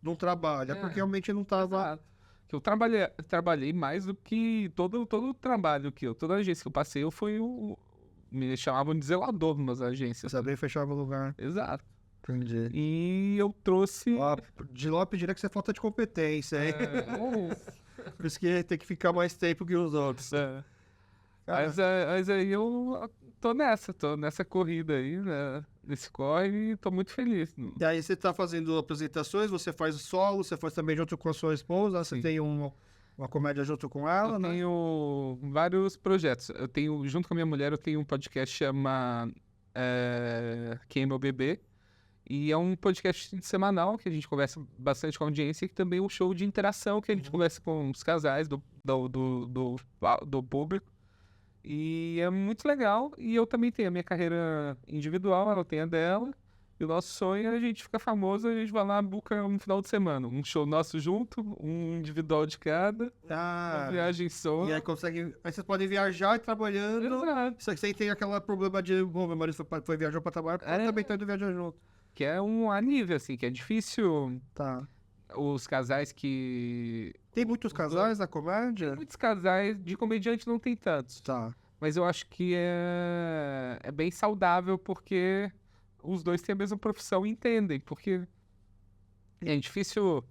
um trabalho, é porque realmente não tava... Exato. Que eu trabalhei mais do que todo o trabalho toda agência que eu passei, me chamavam de zelador nas agências. Saber fechar o lugar. Exato. Entendi. E eu trouxe... Ó, de lá eu pediria que você falta de competência, hein? Por isso que tem que ficar mais tempo que os outros. Cara, Mas aí eu tô nessa corrida aí, né? Nesse corre e tô muito feliz. e aí você tá fazendo apresentações, você faz solo, você faz também junto com a sua esposa, você Sim. tem uma comédia junto com ela, Eu né? tenho vários projetos. Eu tenho, junto com a minha mulher, eu tenho um podcast que chama Quem é Meu Bebê? E é um podcast semanal que a gente conversa bastante com a audiência e também um show de interação que a gente conversa com os casais do público. E é muito legal. E eu também tenho a minha carreira individual, ela tem a dela. E o nosso sonho é a gente ficar famoso, a gente vai lá, busca um final de semana. Um show nosso junto, um individual de cada, uma viagem só. E aí aí vocês podem viajar e trabalhando. Exato. Só que você tem aquele problema de, bom, meu marido foi viajar pra trabalhar, eu também tô indo viajar junto. Que é um alívio, assim, que é difícil Tá. os casais que... Tem muitos casais na comédia? Muitos casais de comediante não tem tantos. Tá. Mas eu acho que é bem saudável porque os dois têm a mesma profissão e entendem. Porque é difícil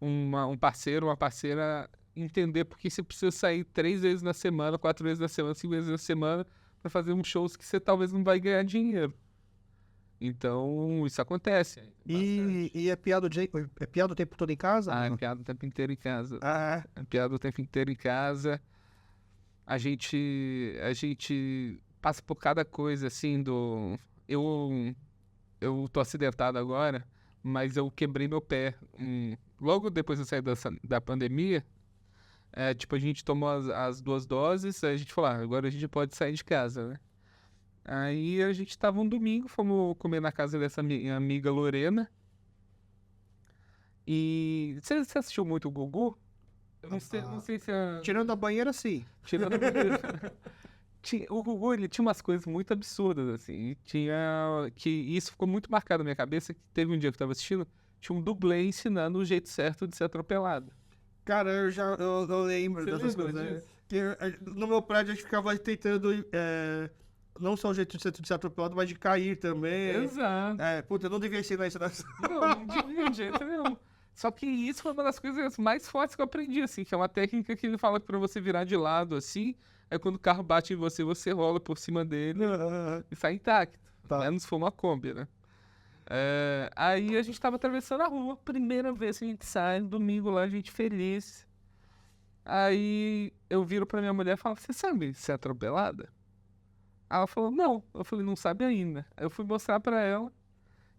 um parceiro, uma parceira entender porque você precisa sair 3 vezes na semana, 4 vezes na semana, 5 vezes na semana para fazer uns shows que você talvez não vai ganhar dinheiro. Então, isso acontece. E é piada o tempo todo em casa? É piada o tempo inteiro em casa. Ah, É piada o tempo inteiro em casa. A gente passa por cada coisa, assim, eu tô acidentado agora, mas eu quebrei meu pé. Logo depois de eu sair da pandemia, tipo, a gente tomou as 2 doses, aí a gente falou, agora a gente pode sair de casa, né? Aí a gente tava um domingo, fomos comer na casa dessa minha amiga Lorena. E você assistiu muito o Gugu? Eu não sei se tirando a banheira, sim. tirando o Gugu, ele tinha umas coisas muito absurdas, assim. Que isso ficou muito marcado na minha cabeça, que teve um dia que eu tava assistindo, tinha um dublê ensinando o jeito certo de ser atropelado. Cara, eu lembro Você dessas lembra coisas. disso? No meu prédio a gente ficava tentando, não só o jeito de ser atropelado, mas de cair também. Exato. Puta, eu não devia ensinar isso. Não devia de jeito nenhum. Só que isso foi uma das coisas mais fortes que eu aprendi, assim, que é uma técnica que ele fala pra você virar de lado, assim, aí quando o carro bate em você, você rola por cima dele e sai intacto. Tá. Menos se for uma Kombi, né? Aí a gente tava atravessando a rua, primeira vez que a gente sai, domingo lá, a gente feliz. Aí eu viro pra minha mulher e falo, você sabe ser atropelada? Aí ela falou, não. Eu falei, não sabe ainda. Aí eu fui mostrar pra ela,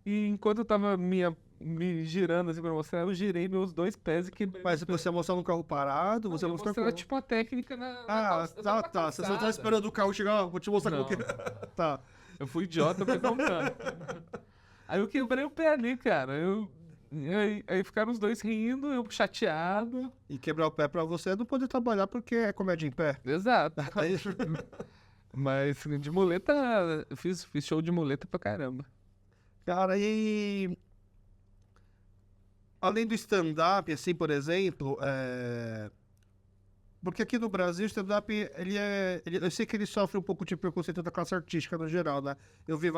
e enquanto eu tava me girando assim pra mostrar, eu girei meus 2 pés e quebrei. Mas você mostrou no carro parado, você eu mostrou mostrava, tipo, a técnica na tá. Você não tá esperando o carro chegar, vou te mostrar Não. como que... Tá. Eu fui idiota, mas não tanto. Aí eu quebrei o pé ali, cara. Aí ficaram os dois rindo, eu chateado. E quebrar o pé pra você é não poder trabalhar porque é comédia em pé. Exato. Mas de muleta, eu fiz show de muleta pra caramba. Cara, e... Além do stand-up, assim, por exemplo, porque aqui no Brasil o stand-up, eu sei que ele sofre um pouco de preconceito da classe artística no geral, né? Eu vi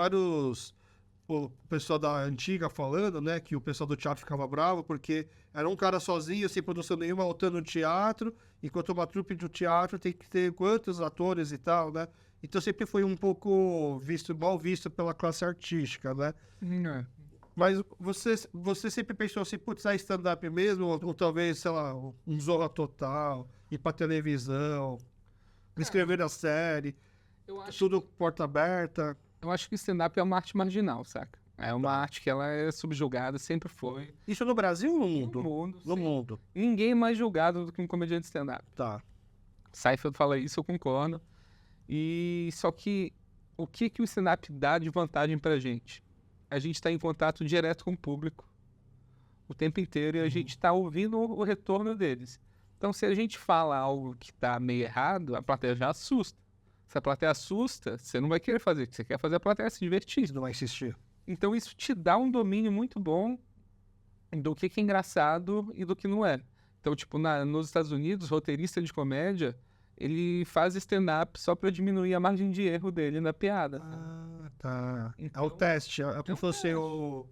o pessoal da antiga falando, né, que o pessoal do teatro ficava bravo porque era um cara sozinho, sem produção nenhuma, lutando no teatro, enquanto uma trupe do teatro tem que ter quantos atores e tal, né? Então sempre foi um pouco mal visto pela classe artística, né? Mas você sempre pensou assim, putz, é stand-up mesmo? Ou talvez, sei lá, um Zorra Total, ir pra televisão, escrever a série, tudo porta aberta. Eu acho que o stand-up é uma arte marginal, saca? É uma arte que ela é subjugada, sempre foi. Isso no Brasil ou no mundo? No mundo. No sim. mundo. Ninguém é mais julgado do que um comediante de stand-up. Tá. Seinfeld fala isso, eu concordo. E só que o que o stand-up dá de vantagem pra gente? A gente tá em contato direto com o público o tempo inteiro e a gente tá ouvindo o retorno deles. Então, se a gente fala algo que tá meio errado, a plateia já assusta. Se a plateia assusta, você não vai querer fazer o que você quer fazer, a plateia se divertir. Você não vai insistir. Então, isso te dá um domínio muito bom do que é engraçado e do que não é. Então, tipo, nos Estados Unidos, roteirista de comédia, ele faz stand-up só pra diminuir a margem de erro dele na piada. Ah, tá. Então, É o teste. É como se fosse o...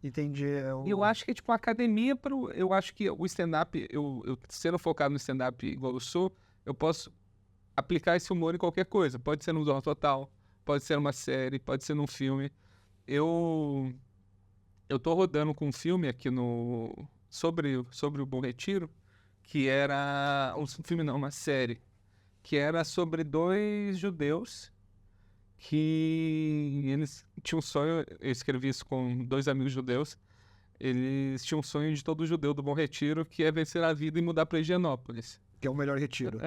Entendi. Eu acho que é tipo uma academia eu acho que o stand-up, eu sendo focado no stand-up igual eu sou, eu posso aplicar esse humor em qualquer coisa. Pode ser num Zorra Total, pode ser numa série, pode ser num filme. Eu tô rodando com um filme aqui sobre o Bom Retiro, que era um filme não, uma série, que era sobre dois judeus que eles tinham um sonho, eu escrevi isso com dois amigos judeus, eles tinham um sonho de todo judeu do Bom Retiro, que é vencer a vida e mudar para Higienópolis. Que é o melhor retiro.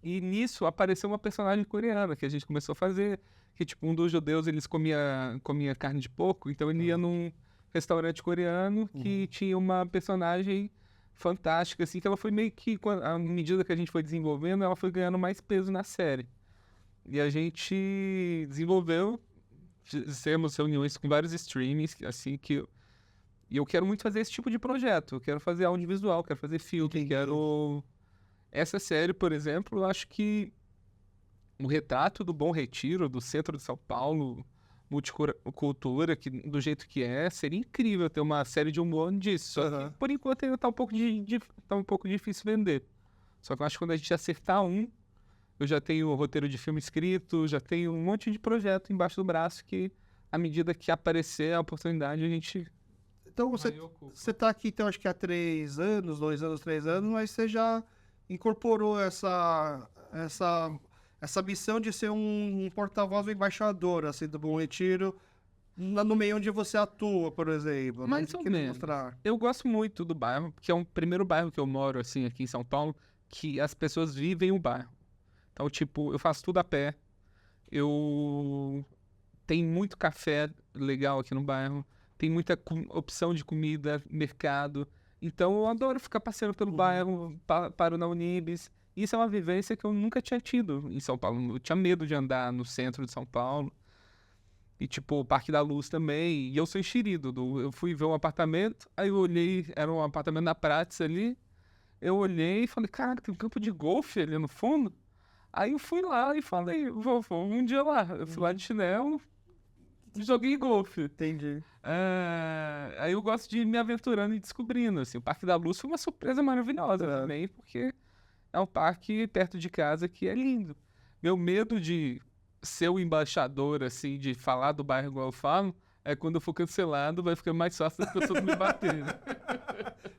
E nisso apareceu uma personagem coreana que a gente começou a fazer, que tipo, um dos judeus, eles comia carne de porco, então ele ia num restaurante coreano que tinha uma personagem fantástica, assim, que ela foi meio que, à medida que a gente foi desenvolvendo, ela foi ganhando mais peso na série. E a gente desenvolveu, fizemos reuniões com vários streamings, assim, e eu quero muito fazer esse tipo de projeto. Eu quero fazer audiovisual, quero fazer filme, quero... Essa série, por exemplo, eu acho que o retrato do Bom Retiro, do centro de São Paulo, multicultura, que, do jeito que é, seria incrível ter uma série de humor disso. Só que, por enquanto, ainda tá um pouco difícil vender. Só que eu acho que quando a gente acertar eu já tenho o roteiro de filme escrito, já tenho um monte de projeto embaixo do braço que, à medida que aparecer a oportunidade, a gente... Então você tá aqui, então, acho que há 3 anos, 2 anos, 3 anos, mas você já incorporou essa missão de ser um porta-voz, um embaixador, assim, do Bom Retiro, no meio onde você atua, por exemplo. Mais ou menos. Eu gosto muito do bairro, porque é o primeiro bairro que eu moro, assim, aqui em São Paulo, que as pessoas vivem o bairro. Então, tipo, eu faço tudo a pé. Tem muito café legal aqui no bairro. Tem muita opção de comida, mercado. Então, eu adoro ficar passeando pelo bairro, paro na Unibis. Isso é uma vivência que eu nunca tinha tido em São Paulo. Eu tinha medo de andar no centro de São Paulo. E, tipo, o Parque da Luz também. E eu sou enxerido. Eu fui ver um apartamento, aí eu olhei, era um apartamento na Prates ali. Eu olhei e falei, cara, tem um campo de golfe ali no fundo. Aí eu fui lá e falei, vou um dia lá. Eu fui lá de chinelo, joguei golfe. Entendi. Aí eu gosto de ir me aventurando e descobrindo, assim. O Parque da Luz foi uma surpresa maravilhosa também, porque é um parque perto de casa que é lindo. Meu medo de ser o embaixador, assim, de falar do bairro igual eu falo, é quando eu for cancelado, vai ficar mais fácil das pessoas me baterem.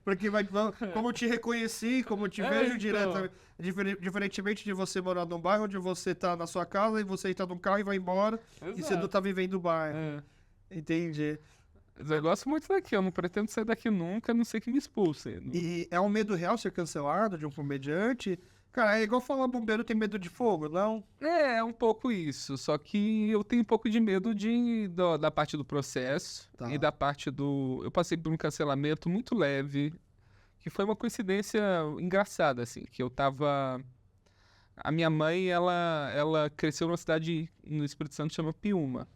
Porque como eu te reconheci, como eu te vejo direto, diferentemente de você morar num bairro onde você tá na sua casa e você entra num carro e vai embora, e você não tá vivendo o bairro. Entendi. Mas eu gosto muito daqui, eu não pretendo sair daqui nunca, a não ser que me expulsem. E é um medo real ser cancelado de um comediante? Cara, é igual falar bombeiro tem medo de fogo, não? É um pouco isso, só que eu tenho um pouco de medo da parte do processo e da parte do... Eu passei por um cancelamento muito leve, que foi uma coincidência engraçada, assim, que eu tava... A minha mãe, ela cresceu numa cidade no Espírito Santo que chama Piúma,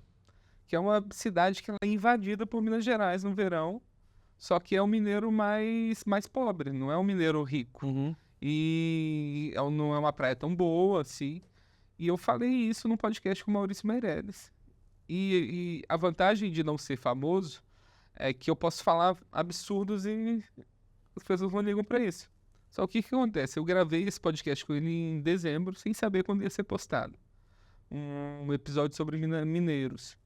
que é uma cidade que ela é invadida por Minas Gerais no verão, só que é um mineiro mais pobre, não é um mineiro rico. E não é uma praia tão boa, assim. E eu falei isso num podcast com o Maurício Meirelles. E a vantagem de não ser famoso é que eu posso falar absurdos e as pessoas não ligam pra isso. Só que o que acontece? Eu gravei esse podcast com ele em dezembro, sem saber quando ia ser postado. Um episódio sobre mineiros.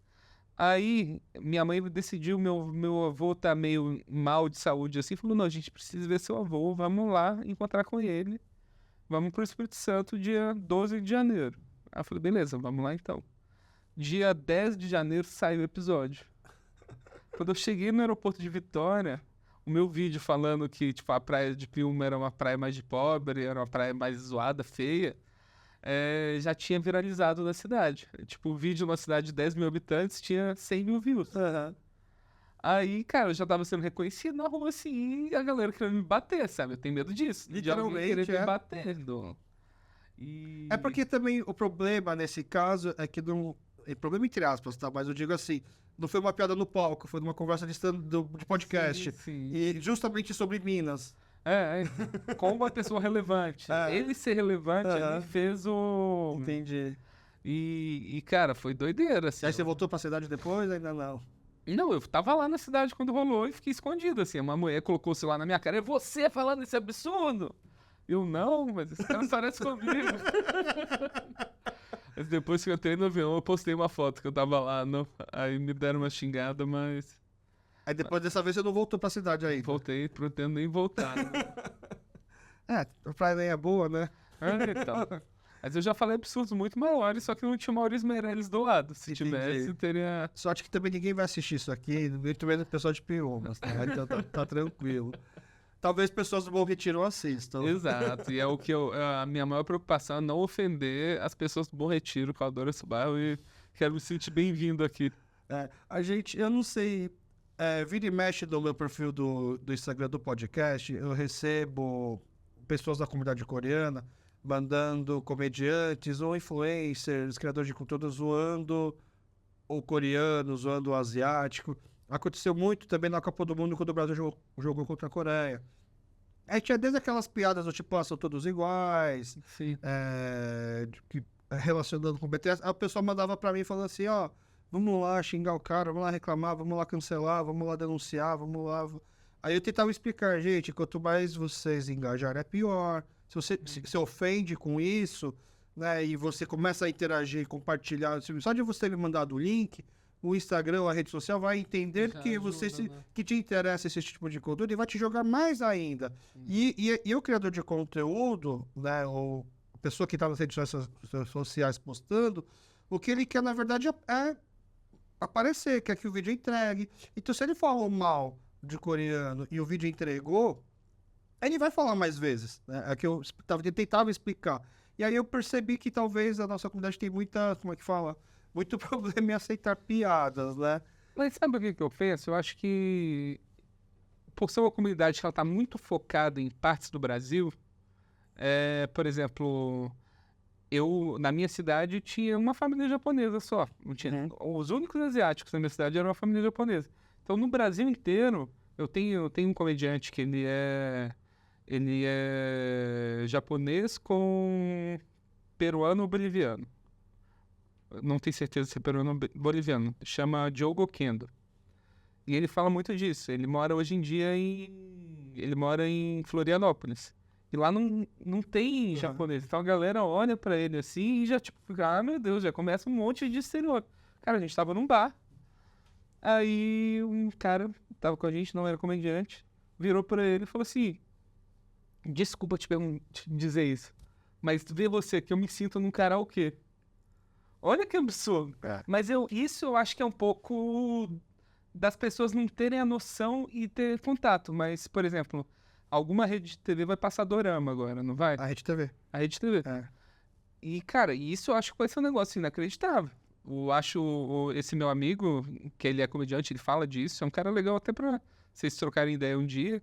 Aí, minha mãe decidiu, meu avô tá meio mal de saúde assim, falou, não, a gente precisa ver seu avô, vamos lá encontrar com ele, vamos pro Espírito Santo dia 12 de janeiro. Aí eu falei, beleza, vamos lá então. Dia 10 de janeiro saiu o episódio. Quando eu cheguei no aeroporto de Vitória, o meu vídeo falando que, tipo, a praia de Piúma era uma praia mais de pobre, era uma praia mais zoada, feia, já tinha viralizado na cidade. Tipo, o vídeo numa cidade de 10 mil habitantes tinha 100 mil views. Aí, cara, eu já tava sendo reconhecido na rua, assim, e a galera querendo me bater, sabe? Eu tenho medo disso. Literalmente, de alguém me batendo. É porque também o problema nesse caso é que não... É problema entre aspas, tá? Mas eu digo assim, não foi uma piada no palco, foi numa conversa de podcast. Sim. E justamente sobre Minas. Com uma pessoa relevante. Ele ser relevante, ele fez o... Entendi. E, cara, foi doideira, assim. E aí você voltou pra cidade depois? Ainda não. Não, eu tava lá na cidade quando rolou e fiquei escondido, assim. Uma mulher colocou o celular na minha cara. É você falando esse absurdo? Eu, não, mas esse cara parece comigo. Mas depois que eu entrei no avião, eu postei uma foto que eu tava lá. Aí me deram uma xingada, mas Aí depois dessa vez você não voltou pra cidade ainda. voltei, pretendo nem voltar. A praia nem é boa, né? Então. Mas eu já falei absurdos muito maiores, só que não tinha o Maurício Meirelles do lado. Se Entendi. tivesse, teria... Sorte que também ninguém vai assistir isso aqui, muito menos o pessoal de Piumas, tá? Então tá tranquilo. Talvez pessoas do Bom Retiro assistam. Exato, e é o que a minha maior preocupação é não ofender as pessoas do Bom Retiro, que eu adoro esse bairro e quero me sentir bem-vindo aqui. Eu não sei, vira e mexe no meu perfil do Instagram do podcast, eu recebo pessoas da comunidade coreana mandando comediantes ou influencers, criadores de conteúdo zoando o coreano, zoando o asiático. Aconteceu muito também na Copa do Mundo quando o Brasil jogou contra a Coreia. Aí tinha desde aquelas piadas do tipo, são todos iguais, Sim. relacionando com o BTS. Aí o pessoal mandava pra mim falando assim, vamos lá xingar o cara, vamos lá reclamar, vamos lá cancelar, vamos lá denunciar, vamos lá... Aí eu tentava explicar, gente, quanto mais vocês engajarem é pior. Se você se ofende com isso, né, e você começa a interagir, compartilhar, só de você me mandar o link, o Instagram, a rede social vai entender Já que ajuda, você né? que te interessa esse tipo de conteúdo e vai te jogar mais ainda. E o criador de conteúdo, né, ou a pessoa que está nas redes sociais postando, o que ele quer, na verdade, é aparecer, quer que o vídeo entregue. Então, se ele falou mal de coreano e o vídeo entregou, ele vai falar mais vezes, né? É que eu tentava explicar. E aí eu percebi que talvez a nossa comunidade tem muita, como é que fala? Muito problema em aceitar piadas, né? Mas sabe o que eu penso? Eu acho que, por ser uma comunidade que ela tá muito focada em partes do Brasil, por exemplo, na minha cidade, tinha uma família japonesa só. Não tinha, Os únicos asiáticos na minha cidade eram uma família japonesa. Então, no Brasil inteiro, eu tenho um comediante que ele é japonês com peruano ou boliviano. Não tenho certeza se é peruano ou boliviano. Chama Diogo Kendo. E ele fala muito disso. Ele mora hoje em dia ele mora em Florianópolis. E lá não tem japonês. Então a galera olha pra ele assim e já tipo, fica, meu Deus, já começa um monte de estereótipo. Cara, a gente tava num bar. Aí um cara tava com a gente, não era comediante, virou pra ele e falou assim: desculpa te dizer isso, mas vê você que eu me sinto num karaokê. Olha que absurdo. Mas isso eu acho que é um pouco das pessoas não terem a noção e ter contato. Mas, por exemplo, alguma rede de TV vai passar dorama agora, não vai? A Rede TV. A Rede TV. E, cara, isso eu acho que vai ser um negócio inacreditável. Eu acho esse meu amigo, que ele é comediante, ele fala disso, é um cara legal até pra vocês trocarem ideia um dia.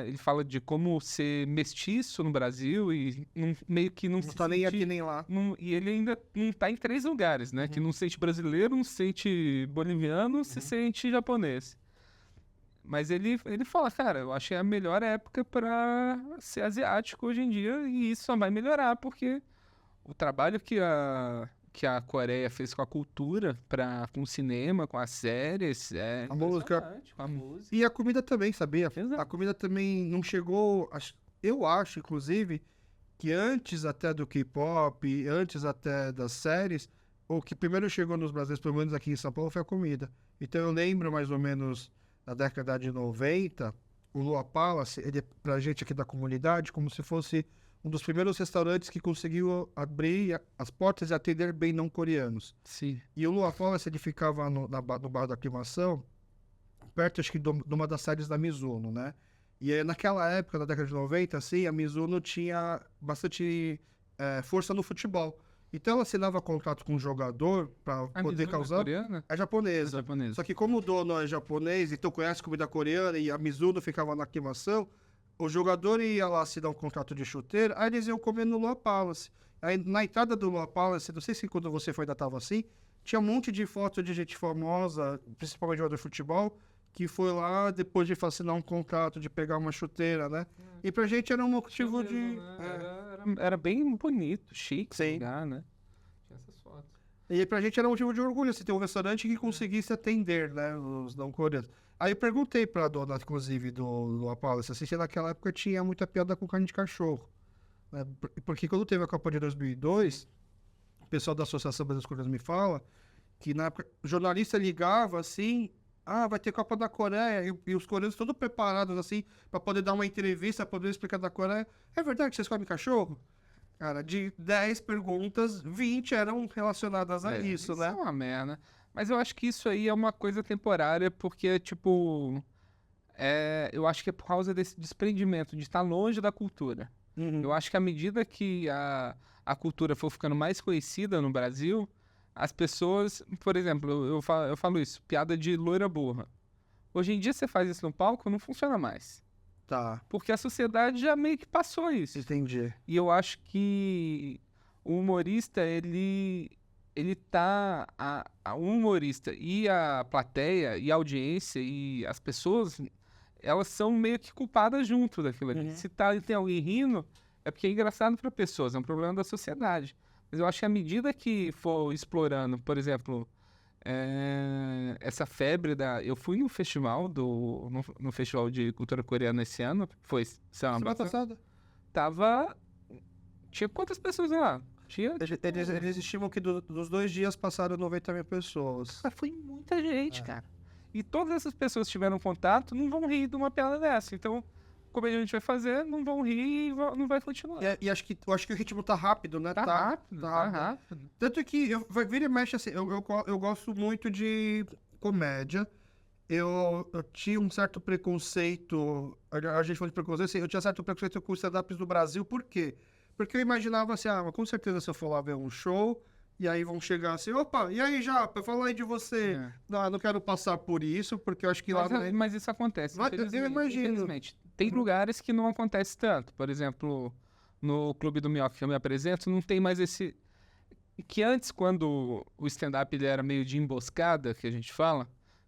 Ele fala de como ser mestiço no Brasil e meio que não Não se tá nem sentir- aqui nem lá. e ele ainda não tá em 3 lugares, né? Que não se sente brasileiro, não se sente boliviano, se sente japonês. Mas ele fala, cara, eu achei a melhor época pra ser asiático hoje em dia e isso só vai melhorar, porque o trabalho que a Coreia fez com a cultura, com o cinema, com as séries, A música. impressionante, com a música. E a comida também, sabia? Exato. A comida também não chegou. Eu acho, inclusive, que antes até do K-pop, antes até das séries, o que primeiro chegou nos brasileiros, pelo menos aqui em São Paulo, foi a comida. Então eu lembro mais ou menos na década de 90, o Lua Palace, ele, pra gente aqui da comunidade, como se fosse um dos primeiros restaurantes que conseguiu abrir as portas e atender bem não coreanos. Sim. E o Lua Palace, ele ficava no bar da Aclimação, perto, acho que, de uma das sedes da Mizuno, né? E aí, naquela época, na década de 90, assim, a Mizuno tinha bastante força no futebol. Então, ela assinava contrato com um jogador para A poder Mizuno é causar... coreana? É japonesa. É japonesa. Só que como o dono é japonês, então conhece comida coreana e a Mizuno ficava na Aclimação, o jogador ia lá assinar um contrato de chuteiro, aí eles iam comer no Lua Palace. Aí, na entrada do Lua Palace, não sei se quando você foi ainda tava assim, tinha um monte de foto de gente famosa, principalmente jogador de futebol, que foi lá depois de assinar um contrato, de pegar uma chuteira, né? E pra gente era um motivo de... Era bem bonito, chique, Sim. lugar, né? Tinha essas fotos. E pra gente era um motivo de orgulho, assim, ter um restaurante que conseguisse atender, né, os não coreanos. Aí eu perguntei pra dona, inclusive, do Apollo, se naquela época tinha muita piada com carne de cachorro. Né? Porque quando teve a Copa de 2002, o pessoal da Associação Brasileira dos Coreanos me fala que na época o jornalista ligava assim, vai ter Copa da Coreia, e os coreanos todos preparados assim, pra poder dar uma entrevista, pra poder explicar da Coreia. É verdade que vocês comem cachorro? Cara, de 10 perguntas, 20 eram relacionadas a isso, né? É uma merda. Mas eu acho que isso aí é uma coisa temporária, porque, tipo, eu acho que é por causa desse desprendimento, de estar longe da cultura. Eu acho que à medida que a cultura for ficando mais conhecida no Brasil, as pessoas, por exemplo, eu falo isso, piada de loira burra. Hoje em dia você faz isso no palco, não funciona mais. Tá, Porque a sociedade já meio que passou isso. entendi. E eu acho que o humorista, o humorista e a plateia e a audiência e as pessoas, elas são meio que culpadas junto daquilo ali. Se tem alguém rindo, é porque é engraçado para pessoas, é um problema da sociedade. Mas eu acho que à medida que for explorando, por exemplo, essa febre eu fui no festival no Festival de Cultura Coreana esse ano, foi semana Semana passada. tinha quantas pessoas lá? Eles estimam que dos 2 dias passaram 90 mil pessoas. Cara, foi muita gente, cara. E todas essas pessoas que tiveram contato não vão rir de uma piada dessa. Então, como a gente vai fazer, não vão rir e não vai continuar. E acho que o ritmo tá rápido, né? Tá rápido. Tanto que vira e mexe assim, eu gosto muito de comédia. Eu tinha um certo preconceito, a gente falou de preconceito, assim, eu tinha certo preconceito com os stand-ups do Brasil, por quê? Porque eu imaginava assim, mas com certeza se eu for lá ver um show, e aí vão chegar assim, opa, e aí Japa, fala aí de você. Não quero passar por isso, porque eu acho que lá... Mas isso acontece, Eu imagino. infelizmente. Tem lugares que não acontece tanto. Por exemplo, no Clube do Minhoca que eu me apresento, não tem mais esse... Que antes, quando o stand-up ele era meio de emboscada, que a gente fala,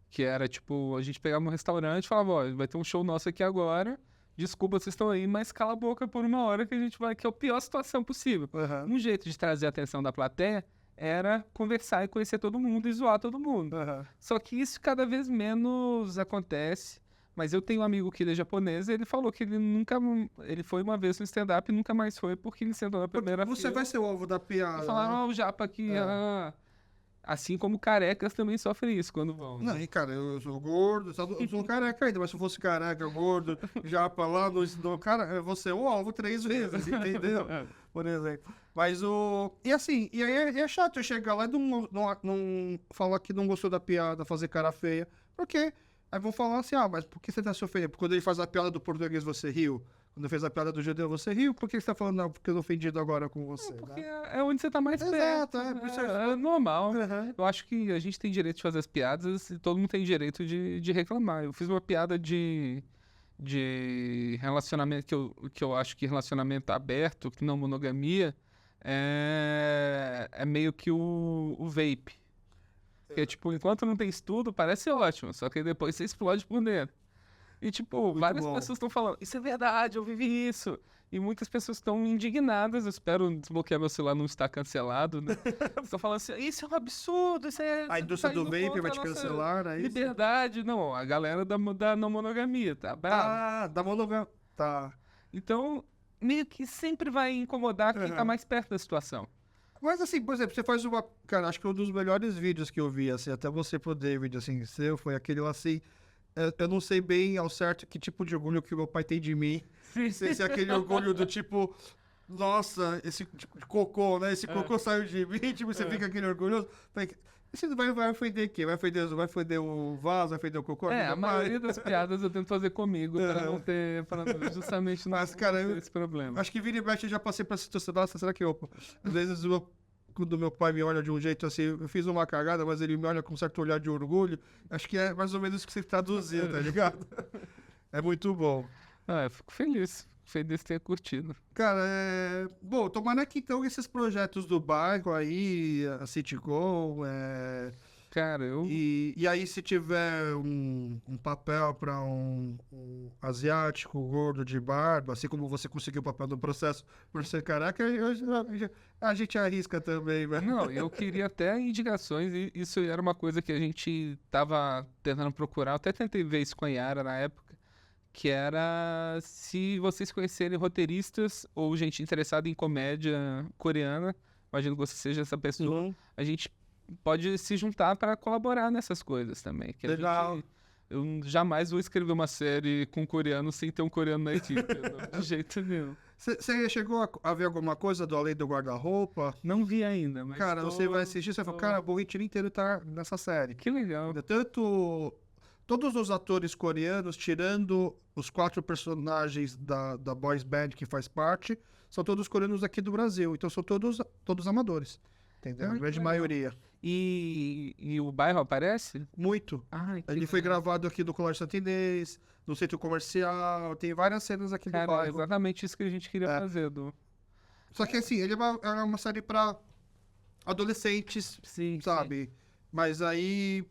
que era tipo, a gente pegava um restaurante e falava, ó, vai ter um show nosso aqui agora, desculpa, vocês estão aí, mas cala a boca por uma hora que a gente vai, que é a pior situação possível. Um jeito de trazer a atenção da plateia era conversar e conhecer todo mundo e zoar todo mundo. Só que isso cada vez menos acontece. Mas eu tenho um amigo que ele é japonês e ele falou que ele foi uma vez no stand-up e nunca mais foi porque ele sentou na primeira fila. Você vai ser o alvo da piada. E falaram, o Japa aqui, assim como carecas também sofrem isso quando vão. Não, e cara, eu sou gordo, eu sou careca ainda, mas se eu fosse careca, gordo, Japa lá cara, eu vou ser o alvo 3 vezes, entendeu? Por exemplo. Mas e assim, e aí é chato eu chegar lá e não falar que não gostou da piada, fazer cara feia, porque aí vão falar assim, mas por que você tá se ofendendo? Porque quando ele faz a piada do português, você riu? Quando fez a piada do judeu, você riu? Por que você tá falando, não, porque eu tô ofendido agora com você? Porque né? é onde você tá mais perto. É normal. Eu acho que a gente tem direito de fazer as piadas e todo mundo tem direito de reclamar. Eu fiz uma piada de relacionamento, que eu acho que relacionamento aberto, que não monogamia, é meio que o vape. Porque, tipo, enquanto não tem estudo, parece ótimo, só que depois você explode por dentro. E, tipo, várias pessoas estão falando, isso é verdade, eu vivi isso. E muitas pessoas estão indignadas, eu espero desbloquear meu celular, não estar cancelado, né? Estão falando assim, isso é um absurdo, isso é... A indústria do vape vai te cancelar, é isso? Liberdade, não, a galera da não monogamia, tá bravo. Da monogamia, tá. Então, meio que sempre vai incomodar quem tá mais perto da situação. Mas assim, por exemplo, você faz uma... Cara, acho que um dos melhores vídeos que eu vi, assim, até você pro David, assim, seu, foi aquele lá, assim... Eu não sei bem ao certo que tipo de orgulho que o meu pai tem de mim. Se é aquele orgulho do tipo... Nossa, esse tipo de cocô, né? Esse cocô saiu de mim, tipo, você fica aquele orgulhoso. Você vai ofender quem? Vai ofender o vaso, vai ofender o cocô? A maioria das piadas eu tento fazer comigo, pra não ter... justamente não ter esse problema. Acho que vira e mexe eu já passei pra situação. Nossa, será que eu... Às vezes quando meu pai me olha de um jeito assim, eu fiz uma cagada, mas ele me olha com um certo olhar de orgulho. Acho que é mais ou menos isso que você traduziu, tá ligado? É muito bom. Eu fico feliz. Feliz de ter curtido. Cara, bom, tomara que então esses projetos do bairro aí, a CityGo, Cara, eu... E aí, se tiver um papel para um asiático gordo de barba, assim como você conseguiu o papel no processo por ser careca, a gente arrisca também, né? Não, eu queria até indicações, e isso era uma coisa que a gente tava tentando procurar. Eu até tentei ver isso com a Yara na época, que era se vocês conhecerem roteiristas ou gente interessada em comédia coreana, imagino que você seja essa pessoa, Uhum. a gente pode se juntar para colaborar nessas coisas também. Que a Legal. gente- eu jamais vou escrever uma série com coreano sem ter um coreano na equipe, não, de jeito nenhum. Você chegou a ver alguma coisa do Além do Guarda-Roupa? Não vi ainda, mas Cara, você vai assistir, você vai falar, cara, tô- o Ritiro inteiro tá nessa série. Que legal. Tanto todos os atores coreanos, tirando os 4 personagens da boys band que faz parte, são todos coreanos aqui do Brasil. Então são todos amadores. Entendeu? Ah, A que grande legal. maioria. E o bairro aparece? Muito. Ai, que Ele foi legal. gravado aqui no Colégio Santinês, no centro comercial, tem várias cenas aqui do Cara, é bairro. exatamente isso que a gente queria É. fazer, Du. Só que assim, ele é uma série pra adolescentes, Sim, sabe? Mas aí,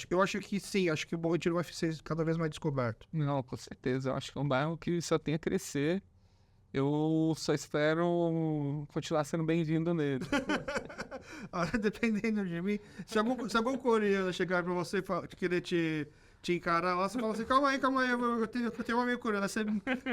eu acho que sim, acho que o Bom Retiro vai ser cada vez mais descoberto. Não, com certeza. Eu acho que é um bairro que só tem a crescer. Eu só espero continuar sendo bem-vindo nele. Ah, dependendo de mim, se algum coreano chegar pra você e querer te encarar lá, você fala assim, calma aí, eu tenho um amigo coreano,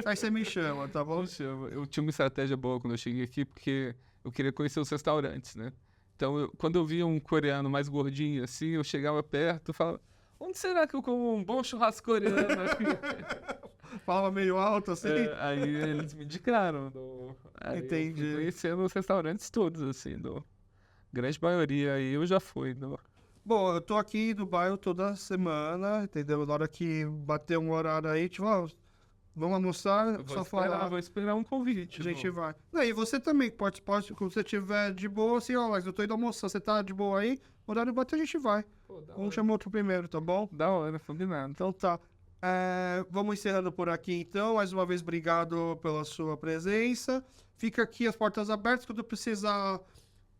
aí você me chama, tá bom? Poxa, eu tinha uma estratégia boa quando eu cheguei aqui, porque eu queria conhecer os restaurantes, né? Então, quando eu via um coreano mais gordinho assim, eu chegava perto e falava, onde será que eu como um bom churrasco coreano aqui? Falava meio alto, assim. Aí eles me indicaram. Aí Entendi. Eu fui conhecendo os restaurantes todos, assim, grande maioria aí eu já fui. Bom, eu tô aqui no bairro toda semana, entendeu? Na hora que bater um horário aí, tipo, ó, vamos almoçar, só falar. Vou esperar um convite. A gente Du. vai. Não, e você também pode, quando você tiver de boa, assim, ó, mas eu tô indo almoçar, você tá de boa aí? O horário bater, a gente vai. Pô, da Um hora. chama outro primeiro, tá bom? Da hora, combinado. Então tá. Vamos encerrando por aqui então. Mais uma vez, obrigado pela sua presença. Fica aqui as portas abertas. Quando precisar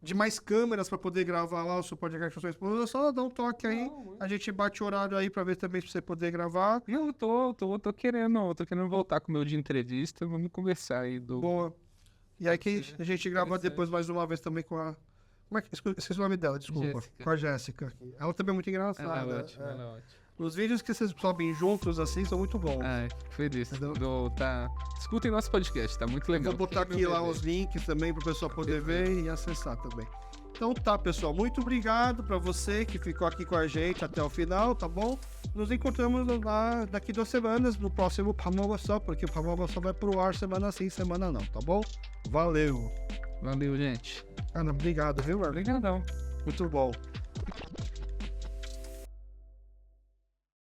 de mais câmeras para poder gravar lá o seu podcast com sua esposa, só dá um toque aí. Não, A gente bate o horário aí para ver também se você poder gravar. Não, eu tô querendo voltar com o meu de entrevista. Vamos conversar aí do. Boa. E aí que ser. a gente grava Interessante. depois mais uma vez também com a. Como é que. Esqueci o nome dela, desculpa. Jéssica. Com a Jéssica. Ela também é muito engraçada. Ela é ótima, é. ela é ótima. Os vídeos que vocês sobem juntos assim são muito bons. Ai, fico feliz. Entendeu? Escutem nosso podcast, tá muito legal. Vou botar aqui lá os links também para o pessoal poder ver e acessar também. Então tá, pessoal. Muito obrigado para você que ficou aqui com a gente até o final, tá bom? Nos encontramos lá daqui 2 semanas no próximo Pamoba Só, porque o Pamoba Só vai pro ar semana sim, semana não, tá bom? Valeu. Valeu, gente. Ana, obrigado, viu, Marlon? Obrigadão. Muito bom.